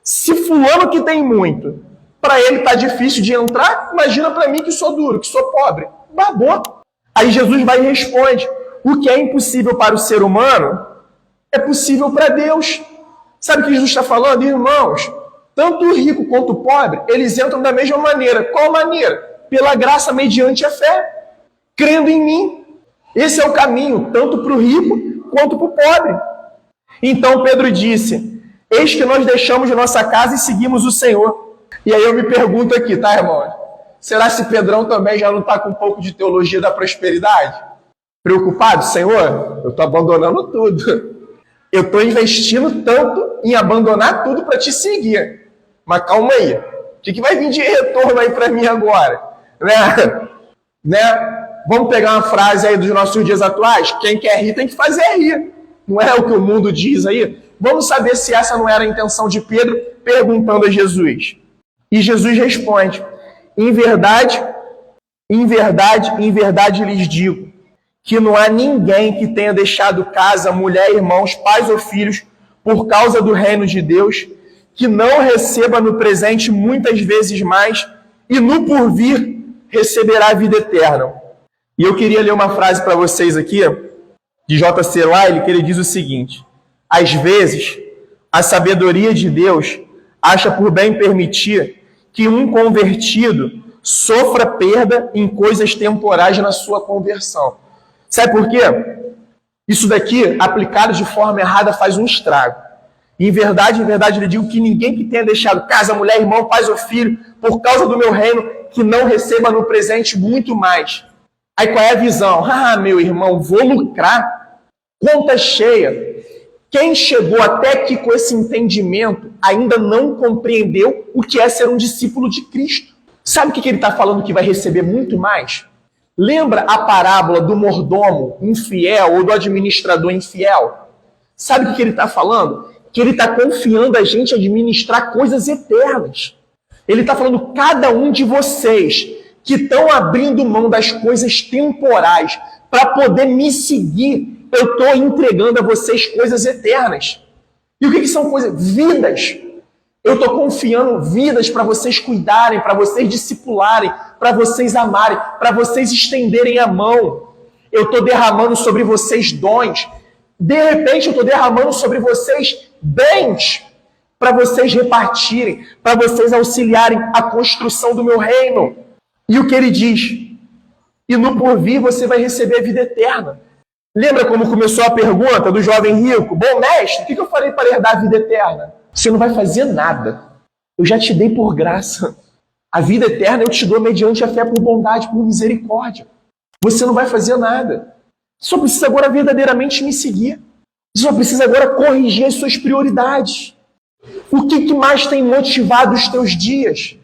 se fulano que tem muito, para ele tá difícil de entrar, imagina para mim que sou duro, que sou pobre. Babou. Aí Jesus vai e responde, o que é impossível para o ser humano é possível para Deus. Sabe o que Jesus está falando? Irmãos, tanto o rico quanto o pobre, eles entram da mesma maneira. Qual maneira? Pela graça mediante a fé, crendo em mim. Esse é o caminho, tanto para o rico quanto para o pobre. Então Pedro disse, eis que nós deixamos nossa casa e seguimos o Senhor. E aí eu me pergunto aqui, tá, irmão? Será que Pedrão também já não está com um pouco de teologia da prosperidade? Preocupado? Senhor, eu estou abandonando tudo. Eu estou investindo tanto em abandonar tudo para te seguir. Mas calma aí. O que vai vir de retorno aí para mim agora? Né? Vamos pegar uma frase aí dos nossos dias atuais? Quem quer rir tem que fazer rir. Não é o que o mundo diz aí? Vamos saber se essa não era a intenção de Pedro perguntando a Jesus. E Jesus responde: em verdade lhes digo que não há ninguém que tenha deixado casa, mulher, irmãos, pais ou filhos por causa do reino de Deus, que não receba no presente muitas vezes mais e no porvir receberá a vida eterna. E eu queria ler uma frase para vocês aqui, de J.C. Ryle, que ele diz o seguinte: às vezes, a sabedoria de Deus acha por bem permitir que um convertido sofra perda em coisas temporais na sua conversão. Sabe por quê? Isso daqui, aplicado de forma errada, faz um estrago. Em verdade, lhe digo que ninguém que tenha deixado casa, mulher, irmão, pai ou filho, por causa do meu reino, que não receba no presente muito mais. Aí qual é a visão? Ah, meu irmão, vou lucrar. Conta cheia. Quem chegou até aqui com esse entendimento ainda não compreendeu o que é ser um discípulo de Cristo. Sabe o que ele está falando que vai receber muito mais? Lembra a parábola do mordomo infiel ou do administrador infiel? Sabe o que ele está falando? Que ele está confiando a gente a administrar coisas eternas. Ele está falando, cada um de vocês que estão abrindo mão das coisas temporais para poder me seguir, eu estou entregando a vocês coisas eternas. E o que são coisas? Vidas. Eu estou confiando vidas para vocês cuidarem, para vocês discipularem, para vocês amarem, para vocês estenderem a mão. Eu estou derramando sobre vocês dons. De repente, eu estou derramando sobre vocês bens para vocês repartirem, para vocês auxiliarem a construção do meu reino. E o que ele diz? E no porvir você vai receber a vida eterna. Lembra como começou a pergunta do jovem rico? Bom mestre, o que eu farei para herdar a vida eterna? Você não vai fazer nada. Eu já te dei por graça. A vida eterna eu te dou mediante a fé por bondade, por misericórdia. Você não vai fazer nada. Você só precisa agora verdadeiramente me seguir. Você só precisa agora corrigir as suas prioridades. O que mais tem motivado os teus dias?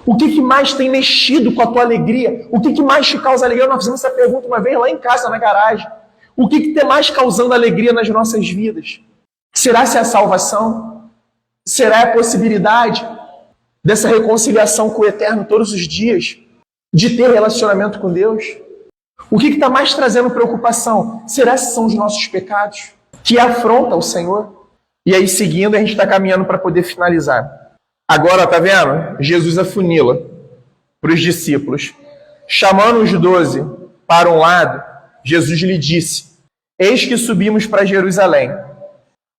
O que mais tem mexido com a tua alegria? O que mais te causa alegria? Nós fizemos essa pergunta uma vez lá em casa, na garagem. O que está mais causando alegria nas nossas vidas? Será se é a salvação? Será a possibilidade dessa reconciliação com o Eterno todos os dias? De ter relacionamento com Deus? O que está mais trazendo preocupação? Será que são os nossos pecados que afrontam o Senhor? E aí, seguindo, a gente está caminhando para poder finalizar. Agora, tá vendo? Jesus afunila para os discípulos. Chamando os 12 para um lado, Jesus lhe disse: eis que subimos para Jerusalém,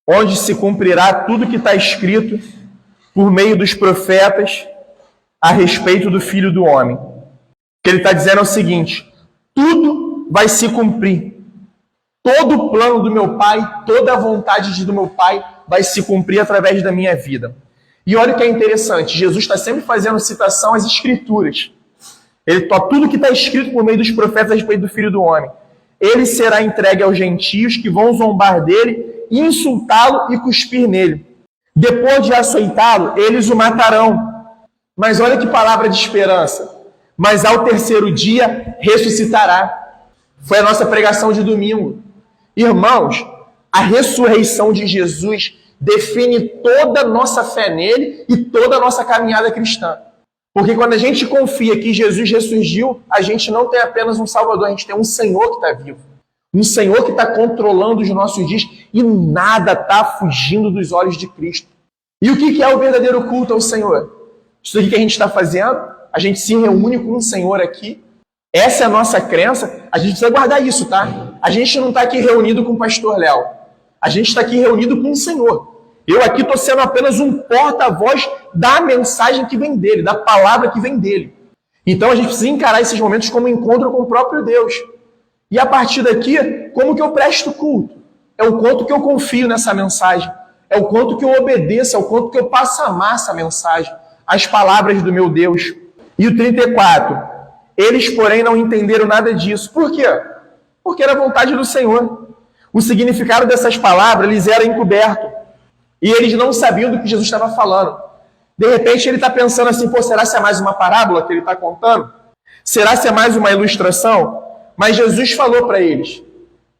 onde se cumprirá tudo que está escrito por meio dos profetas a respeito do Filho do Homem. O que ele está dizendo é o seguinte: tudo vai se cumprir. Todo o plano do meu Pai, toda a vontade do meu Pai vai se cumprir através da minha vida. E olha o que é interessante, Jesus está sempre fazendo citação às Escrituras. Tudo que está escrito por meio dos profetas a respeito do Filho do Homem. Ele será entregue aos gentios que vão zombar dele, insultá-lo e cuspir nele. Depois de açoitá-lo, eles o matarão. Mas olha que palavra de esperança. Mas ao terceiro dia ressuscitará. Foi a nossa pregação de domingo. Irmãos, a ressurreição de Jesus define toda a nossa fé nele e toda a nossa caminhada cristã. Porque quando a gente confia que Jesus ressurgiu, a gente não tem apenas um Salvador, a gente tem um Senhor que está vivo. Um Senhor que está controlando os nossos dias e nada está fugindo dos olhos de Cristo. E o que é o verdadeiro culto ao Senhor? Isso aqui que a gente está fazendo, a gente se reúne com o Senhor aqui. Essa é a nossa crença, a gente precisa guardar isso, tá? A gente não está aqui reunido com o pastor Léo. A gente está aqui reunido com o Senhor. Eu aqui estou sendo apenas um porta-voz da mensagem que vem dele, da palavra que vem dele. Então a gente precisa encarar esses momentos como um encontro com o próprio Deus. E a partir daqui, como que eu presto culto? É o quanto que eu confio nessa mensagem. É o quanto que eu obedeço, é o quanto que eu passo a amar essa mensagem, as palavras do meu Deus. E o 34. Eles, porém, não entenderam nada disso. Por quê? Porque era a vontade do Senhor. O significado dessas palavras lhes era encoberto. E eles não sabiam do que Jesus estava falando. De repente ele está pensando assim, será se é mais uma parábola que ele está contando? Será se é mais uma ilustração? Mas Jesus falou para eles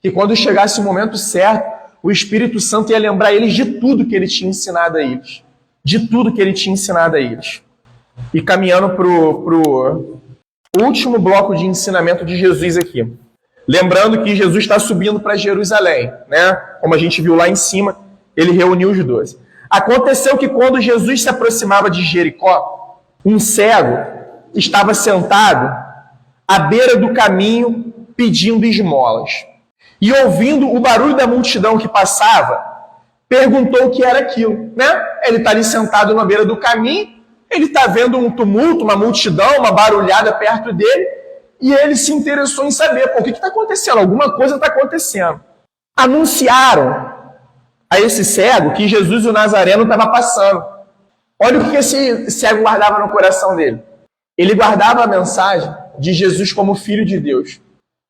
que quando chegasse o momento certo, o Espírito Santo ia lembrar eles de tudo que ele tinha ensinado a eles. De tudo que ele tinha ensinado a eles. E caminhando para o último bloco de ensinamento de Jesus aqui. Lembrando que Jesus está subindo para Jerusalém, né? Como a gente viu lá em cima, ele reuniu os 12. Aconteceu que quando Jesus se aproximava de Jericó, um cego estava sentado à beira do caminho pedindo esmolas. E ouvindo o barulho da multidão que passava, perguntou o que era aquilo, né? Ele está ali sentado na beira do caminho, ele está vendo um tumulto, uma multidão, uma barulhada perto dele, e ele se interessou em saber, pô, o que está acontecendo? Alguma coisa está acontecendo. Anunciaram a esse cego que Jesus o Nazareno estava passando. Olha o que esse cego guardava no coração dele. Ele guardava a mensagem de Jesus como Filho de Deus,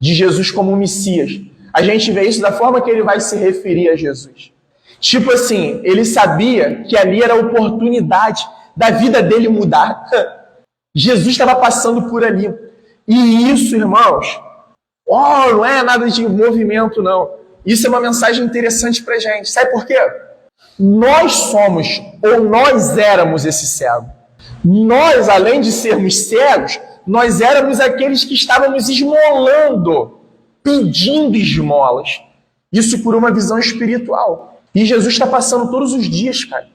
de Jesus como Messias. A gente vê isso da forma que ele vai se referir a Jesus. Tipo assim, ele sabia que ali era a oportunidade da vida dele mudar. Jesus estava passando por ali. E isso, irmãos, não é nada de movimento, não. Isso é uma mensagem interessante pra gente. Sabe por quê? Nós somos, ou nós éramos esse cego. Nós, além de sermos cegos, nós éramos aqueles que estávamos esmolando, pedindo esmolas. Isso por uma visão espiritual. E Jesus está passando todos os dias, cara.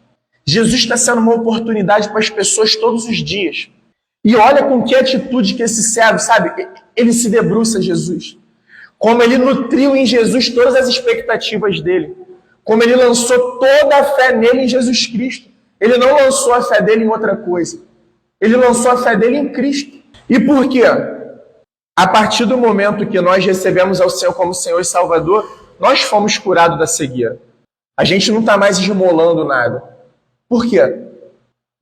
Jesus está sendo uma oportunidade para as pessoas todos os dias. E olha com que atitude que esse cego, sabe? Ele se debruça a Jesus. Como ele nutriu em Jesus todas as expectativas dele. Como ele lançou toda a fé nele em Jesus Cristo. Ele não lançou a fé dele em outra coisa. Ele lançou a fé dele em Cristo. E por quê? A partir do momento que nós recebemos ao Senhor como Senhor e Salvador, nós fomos curados da cegueira. A gente não está mais esmolando nada. Por quê?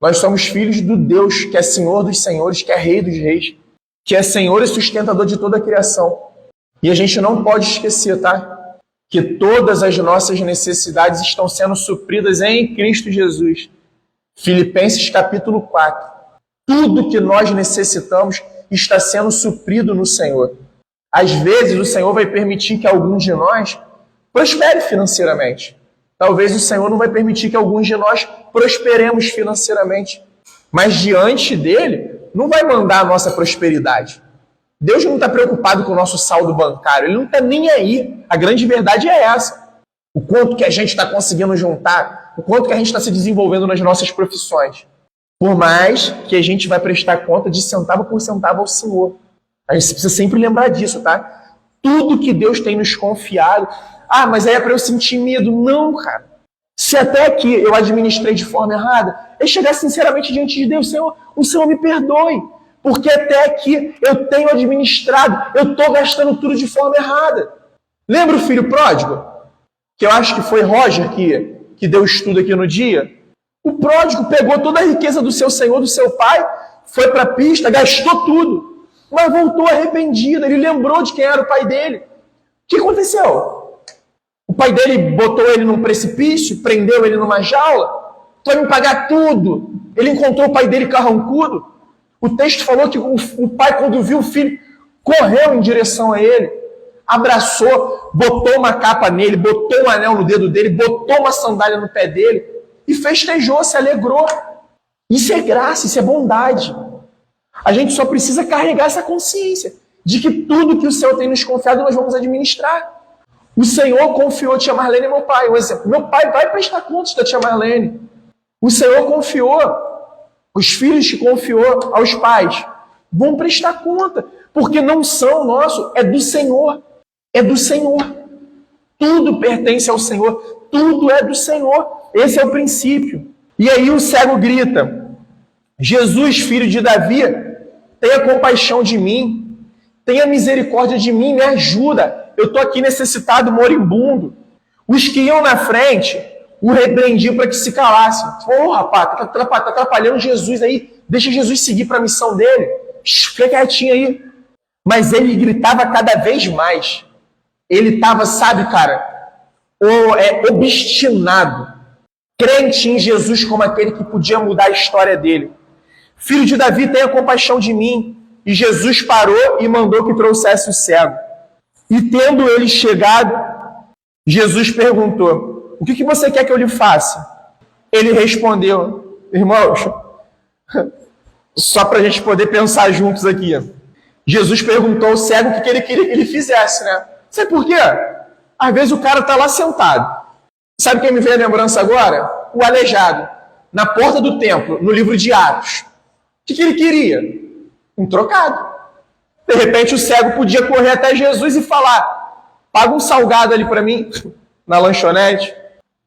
Nós somos filhos do Deus que é Senhor dos senhores, que é Rei dos reis, que é Senhor e sustentador de toda a criação. E a gente não pode esquecer, tá? Que todas as nossas necessidades estão sendo supridas em Cristo Jesus. Filipenses capítulo 4. Tudo que nós necessitamos está sendo suprido no Senhor. Às vezes o Senhor vai permitir que alguns de nós prospere financeiramente. Talvez o Senhor não vai permitir que alguns de nós prosperemos financeiramente. Mas diante dele, não vai mandar a nossa prosperidade. Deus não está preocupado com o nosso saldo bancário. Ele não está nem aí. A grande verdade é essa. O quanto que a gente está conseguindo juntar, o quanto que a gente está se desenvolvendo nas nossas profissões. Por mais que a gente vai prestar conta de centavo por centavo ao Senhor. A gente precisa sempre lembrar disso, tá? Tudo que Deus tem nos confiado. Mas aí é para eu sentir medo. Não, cara. Se até aqui eu administrei de forma errada, é chegar sinceramente diante de Deus. Senhor, o Senhor me perdoe. Porque até aqui eu tenho administrado, eu estou gastando tudo de forma errada. Lembra o filho pródigo? Que eu acho que foi Roger que deu estudo aqui no dia. O pródigo pegou toda a riqueza do seu senhor, do seu pai, foi para a pista, gastou tudo, mas voltou arrependido. Ele lembrou de quem era o pai dele. O que aconteceu? O pai dele botou ele num precipício, prendeu ele numa jaula, vai me pagar tudo. Ele encontrou o pai dele carrancudo. O texto falou que o pai, quando viu o filho, correu em direção a ele, abraçou, botou uma capa nele, botou um anel no dedo dele, botou uma sandália no pé dele e festejou, se alegrou. Isso é graça, isso é bondade. A gente só precisa carregar essa consciência de que tudo que o Senhor tem nos confiado nós vamos administrar. O Senhor confiou a tia Marlene e meu pai. Um exemplo, meu pai vai prestar contas da tia Marlene. O Senhor confiou, os filhos que confiou aos pais vão prestar conta, porque não são nossos, é do Senhor. É do Senhor. Tudo pertence ao Senhor, tudo é do Senhor. Esse é o princípio. E aí o cego grita: Jesus, filho de Davi, tenha compaixão de mim, tenha misericórdia de mim, me ajuda. Eu estou aqui necessitado, moribundo. Os que iam na frente o repreendiam para que se calasse. Rapaz, está atrapalhando Jesus aí, deixa Jesus seguir para a missão dele. Fica quietinho aí. Mas ele gritava cada vez mais. Ele estava, sabe, cara, obstinado, crente em Jesus como aquele que podia mudar a história dele. Filho de Davi, tenha compaixão de mim. E Jesus parou e mandou que trouxesse o cego. E tendo ele chegado, Jesus perguntou: o que você quer que eu lhe faça? Ele respondeu: irmãos, só para a gente poder pensar juntos aqui. Jesus perguntou ao cego o que ele queria que ele fizesse, né? Sabe por quê? Às vezes o cara está lá sentado. Sabe quem me veio a lembrança agora? O aleijado, na porta do templo, no livro de Atos. O que ele queria? Um trocado. De repente o cego podia correr até Jesus e falar: paga um salgado ali para mim, na lanchonete.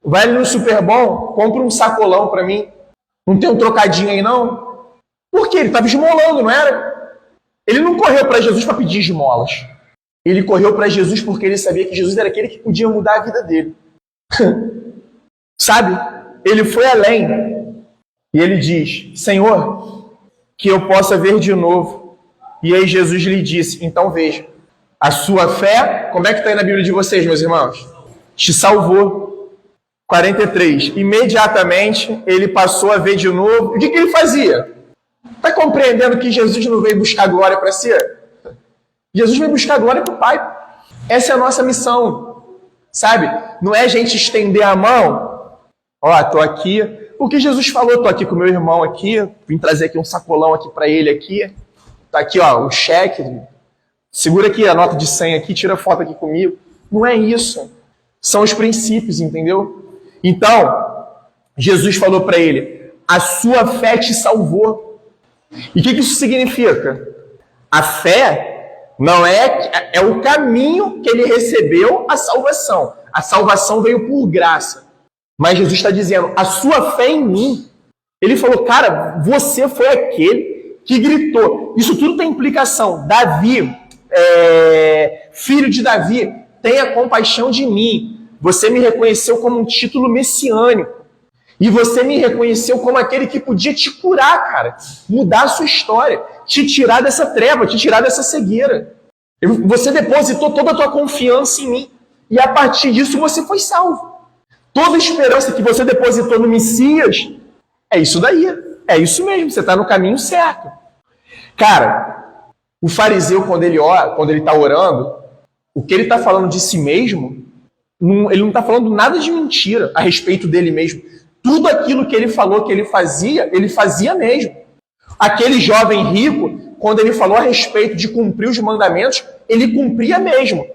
Vai ali no Superbom, compra um sacolão para mim. Não tem um trocadinho aí não? Por quê? Ele estava esmolando, não era? Ele não correu para Jesus para pedir esmolas. Ele correu para Jesus porque ele sabia que Jesus era aquele que podia mudar a vida dele. Sabe? Ele foi além. E ele diz: Senhor, que eu possa ver de novo. E aí Jesus lhe disse: então veja, a sua fé, como é que está aí na Bíblia de vocês, meus irmãos? Te salvou. 43. Imediatamente ele passou a ver de novo. O que ele fazia? Está compreendendo que Jesus não veio buscar glória para si? Jesus veio buscar glória para o Pai. Essa é a nossa missão. Sabe? Não é a gente estender a mão. Ó, tô aqui. O que Jesus falou, tô aqui com meu irmão aqui. Vim trazer aqui um sacolão aqui para ele aqui. Tá aqui, ó, o cheque. Segura aqui a nota de 100 aqui, tira foto aqui comigo. Não é isso. São os princípios, entendeu? Então, Jesus falou para ele: a sua fé te salvou. E o que isso significa? A fé não é o caminho que ele recebeu a salvação. A salvação veio por graça. Mas Jesus está dizendo: a sua fé em mim. Ele falou: cara, você foi aquele que gritou. Isso tudo tem implicação. Davi, filho de Davi, tenha compaixão de mim. Você me reconheceu como um título messiânico. E você me reconheceu como aquele que podia te curar, cara. Mudar a sua história. Te tirar dessa treva, te tirar dessa cegueira. Você depositou toda a tua confiança em mim. E a partir disso você foi salvo. Toda a esperança que você depositou no Messias, é isso daí. É isso mesmo, você está no caminho certo. Cara, o fariseu, quando ele ora, quando ele está orando, o que ele está falando de si mesmo, ele não está falando nada de mentira a respeito dele mesmo. Tudo aquilo que ele falou que ele fazia mesmo. Aquele jovem rico, quando ele falou a respeito de cumprir os mandamentos, ele cumpria mesmo.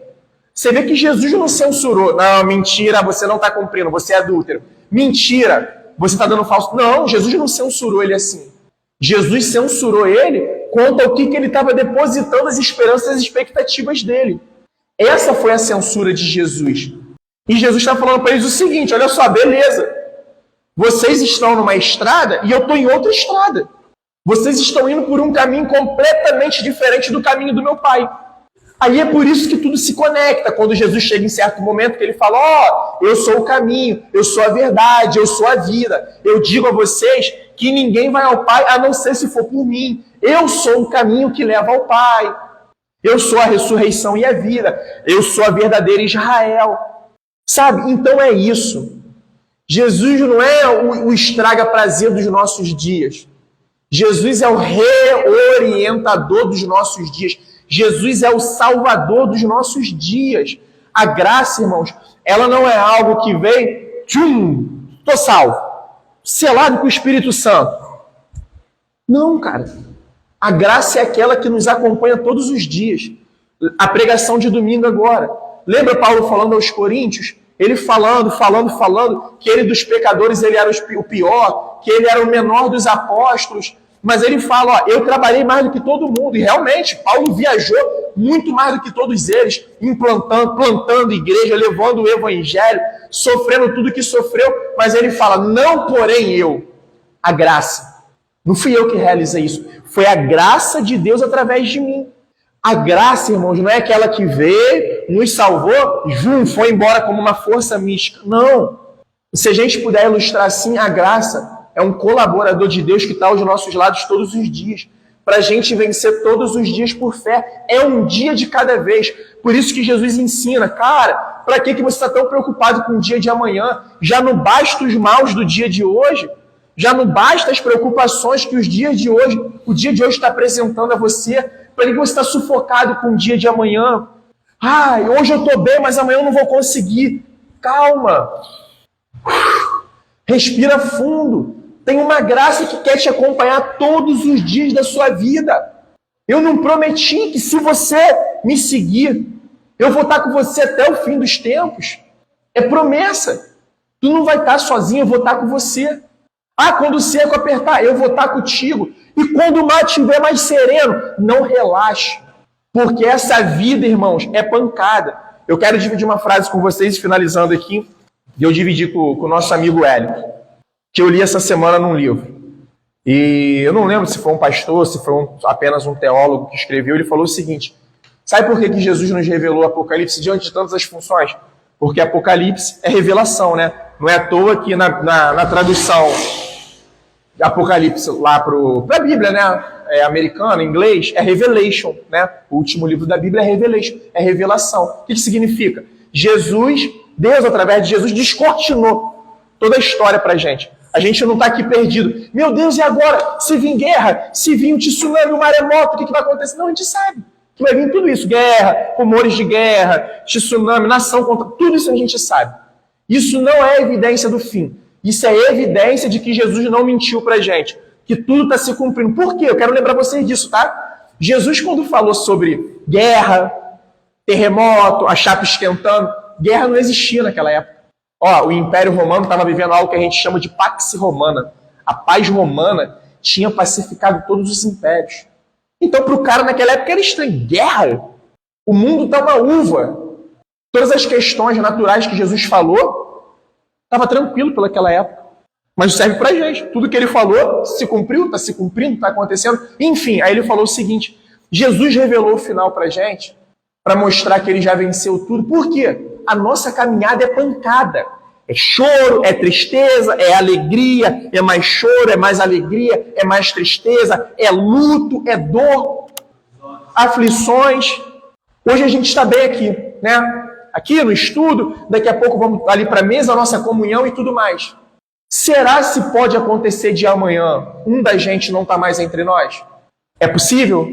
Você vê que Jesus não censurou. Não, mentira, você não está cumprindo, você é adúltero. Mentira, você está dando falso. Não, Jesus não censurou ele assim. Jesus censurou ele quanto ao que ele estava depositando as esperanças e as expectativas dele. Essa foi a censura de Jesus. E Jesus está falando para eles o seguinte: olha só, beleza. Vocês estão numa estrada e eu estou em outra estrada. Vocês estão indo por um caminho completamente diferente do caminho do meu Pai. Aí é por isso que tudo se conecta. Quando Jesus chega em certo momento que ele fala: ó, eu sou o caminho, eu sou a verdade, eu sou a vida. Eu digo a vocês que ninguém vai ao Pai a não ser se for por mim. Eu sou o caminho que leva ao Pai. Eu sou a ressurreição e a vida. Eu sou a verdadeira Israel. Sabe? Então é isso. Jesus não é o estraga-prazer dos nossos dias. Jesus é o reorientador dos nossos dias. Jesus é o salvador dos nossos dias. A graça, irmãos, ela não é algo que vem, tô salvo, selado com o Espírito Santo. Não, cara. A graça é aquela que nos acompanha todos os dias. A pregação de domingo agora. Lembra Paulo falando aos Coríntios? Ele falando, que ele dos pecadores ele era o pior, que ele era o menor dos apóstolos. Mas ele fala: ó, eu trabalhei mais do que todo mundo. E realmente, Paulo viajou muito mais do que todos eles, plantando igreja, levando o evangelho, sofrendo tudo que sofreu. Mas ele fala: não porém eu, a graça. Não fui eu que realizei isso. Foi a graça de Deus através de mim. A graça, irmãos, não é aquela que veio, nos salvou, foi embora como uma força mística. Não. Se a gente puder ilustrar assim, a graça é um colaborador de Deus que está aos nossos lados todos os dias, para a gente vencer todos os dias por fé. É um dia de cada vez. Por isso que Jesus ensina: cara, para que você está tão preocupado com o dia de amanhã? Já não basta os maus do dia de hoje? Já não basta as preocupações que o dia de hoje está apresentando a você. Para que você está sufocado com o dia de amanhã? Hoje eu estou bem, mas amanhã eu não vou conseguir. Calma. Respira fundo. Tem uma graça que quer te acompanhar todos os dias da sua vida. Eu não prometi que se você me seguir, eu vou estar com você até o fim dos tempos. É promessa. Tu não vai estar sozinho, eu vou estar com você. Quando o seco apertar, eu vou estar contigo. E quando o mar estiver mais sereno, não relaxe. Porque essa vida, irmãos, é pancada. Eu quero dividir uma frase com vocês, finalizando aqui. E eu dividi com o nosso amigo Hélio, que eu li essa semana num livro. E eu não lembro se foi um pastor, se foi apenas um teólogo que escreveu. Ele falou o seguinte: sabe por que Jesus nos revelou o Apocalipse diante de tantas as funções? Porque Apocalipse é revelação, né? Não é à toa que na tradução de Apocalipse lá para a Bíblia, né? Americana, em inglês, é Revelation, né? O último livro da Bíblia é Revelation, é revelação. O que significa? Deus, através de Jesus, descortinou toda a história para a gente. A gente não está aqui perdido. Meu Deus, e agora? Se vir guerra, se vir um tsunami, um maremoto, o que vai acontecer? Não, a gente sabe que vai vir tudo isso. Guerra, rumores de guerra, tsunami, nação contra... Tudo isso a gente sabe. Isso não é evidência do fim. Isso é evidência de que Jesus não mentiu para a gente. Que tudo está se cumprindo. Por quê? Eu quero lembrar vocês disso, tá? Jesus, quando falou sobre guerra, terremoto, a chapa esquentando, guerra não existia naquela época. O Império Romano estava vivendo algo que a gente chama de Pax Romana. A paz romana tinha pacificado todos os impérios. Então, para o cara naquela época era estranho. Guerra? O mundo está uma uva. Todas as questões naturais que Jesus falou, estava tranquilo pelaquela época. Mas serve para a gente. Tudo que ele falou se cumpriu, está se cumprindo, está acontecendo. Enfim, aí ele falou o seguinte: Jesus revelou o final para a gente, para mostrar que ele já venceu tudo. Por quê? A nossa caminhada é pancada. É choro, é tristeza, é alegria, é mais choro, é mais alegria, é mais tristeza, é luto, é dor, aflições. Hoje a gente está bem aqui, né? Aqui no estudo, daqui a pouco vamos ali para a mesa, a nossa comunhão e tudo mais. Será se pode acontecer de amanhã um da gente não estar mais entre nós? É possível?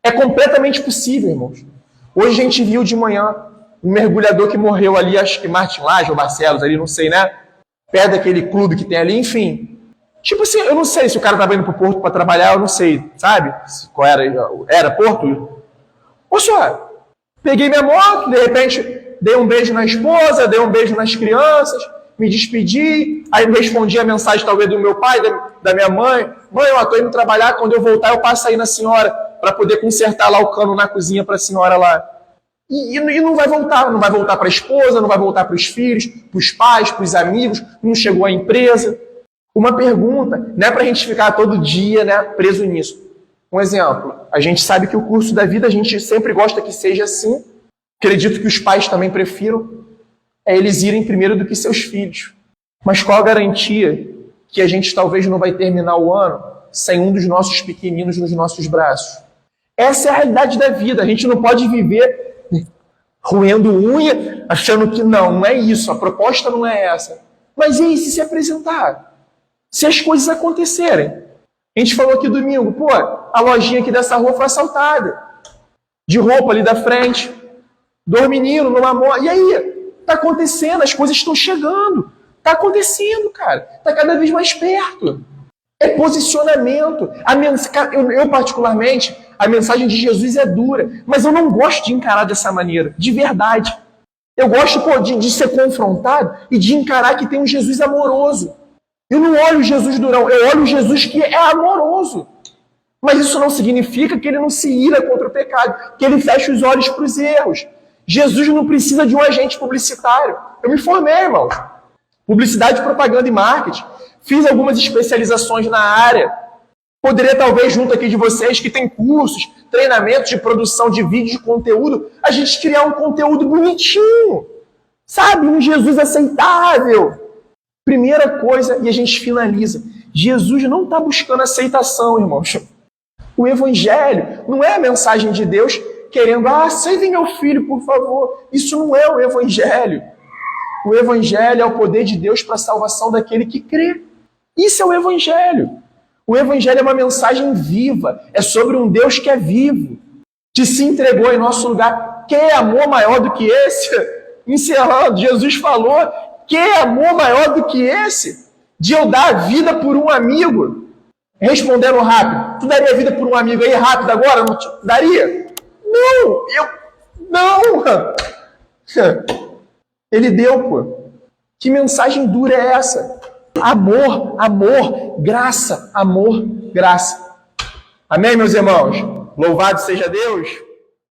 É completamente possível, irmãos. Hoje a gente viu de manhã um mergulhador que morreu ali, acho que Martin Lage ou Barcelos ali, não sei, né? Perto daquele clube que tem ali, enfim. Tipo assim, eu não sei se o cara estava indo para o Porto para trabalhar, eu não sei, sabe? Qual era? Era Porto? Ô senhor, peguei minha moto, de repente dei um beijo na esposa, dei um beijo nas crianças, me despedi, aí respondi a mensagem talvez do meu pai, da minha mãe: mãe, eu estou indo trabalhar, quando eu voltar eu passo aí na senhora, para poder consertar lá o cano na cozinha para a senhora lá. E não vai voltar para a esposa, não vai voltar para os filhos, para os pais, para os amigos, não chegou à empresa. Uma pergunta, não é para a gente ficar todo dia, né, preso nisso. Um exemplo, a gente sabe que o curso da vida a gente sempre gosta que seja assim, acredito que os pais também prefiram, eles irem primeiro do que seus filhos. Mas qual a garantia que a gente talvez não vai terminar o ano sem um dos nossos pequeninos nos nossos braços? Essa é a realidade da vida, a gente não pode viver roendo unha, achando que não é isso, a proposta não é essa. Mas e aí, se apresentar? Se as coisas acontecerem? A gente falou aqui domingo, a lojinha aqui dessa rua foi assaltada. De roupa ali da frente. 2 meninos numa moto. E aí? Tá acontecendo, as coisas estão chegando. Tá acontecendo, cara. Tá cada vez mais perto. É posicionamento. Eu particularmente, a mensagem de Jesus é dura, mas eu não gosto de encarar dessa maneira, de verdade. Eu gosto de ser confrontado e de encarar que tem um Jesus amoroso. Eu não olho o Jesus durão, eu olho o Jesus que é amoroso. Mas isso não significa que ele não se ira contra o pecado, que ele fecha os olhos para os erros. Jesus não precisa de um agente publicitário. Eu me formei, irmão. Publicidade, propaganda e marketing. Fiz algumas especializações na área. Poderia, talvez, junto aqui de vocês, que tem cursos, treinamentos de produção de vídeo, de conteúdo, a gente criar um conteúdo bonitinho. Sabe? Um Jesus aceitável. Primeira coisa, e a gente finaliza. Jesus não está buscando aceitação, irmãos. O Evangelho não é a mensagem de Deus querendo, aceitem meu filho, por favor. Isso não é o Evangelho. O Evangelho é o poder de Deus para a salvação daquele que crê. Isso é o Evangelho. O Evangelho é uma mensagem viva, é sobre um Deus que é vivo, que se entregou em nosso lugar. Que amor maior do que esse? Encerrando, Jesus falou, que amor maior do que esse? De eu dar a vida por um amigo. Respondendo rápido, tu daria a vida por um amigo aí rápido agora? Não te daria? Não! Ele deu, pô. Que mensagem dura é essa? Amor, graça, amor, graça. Amém, meus irmãos? Louvado seja Deus!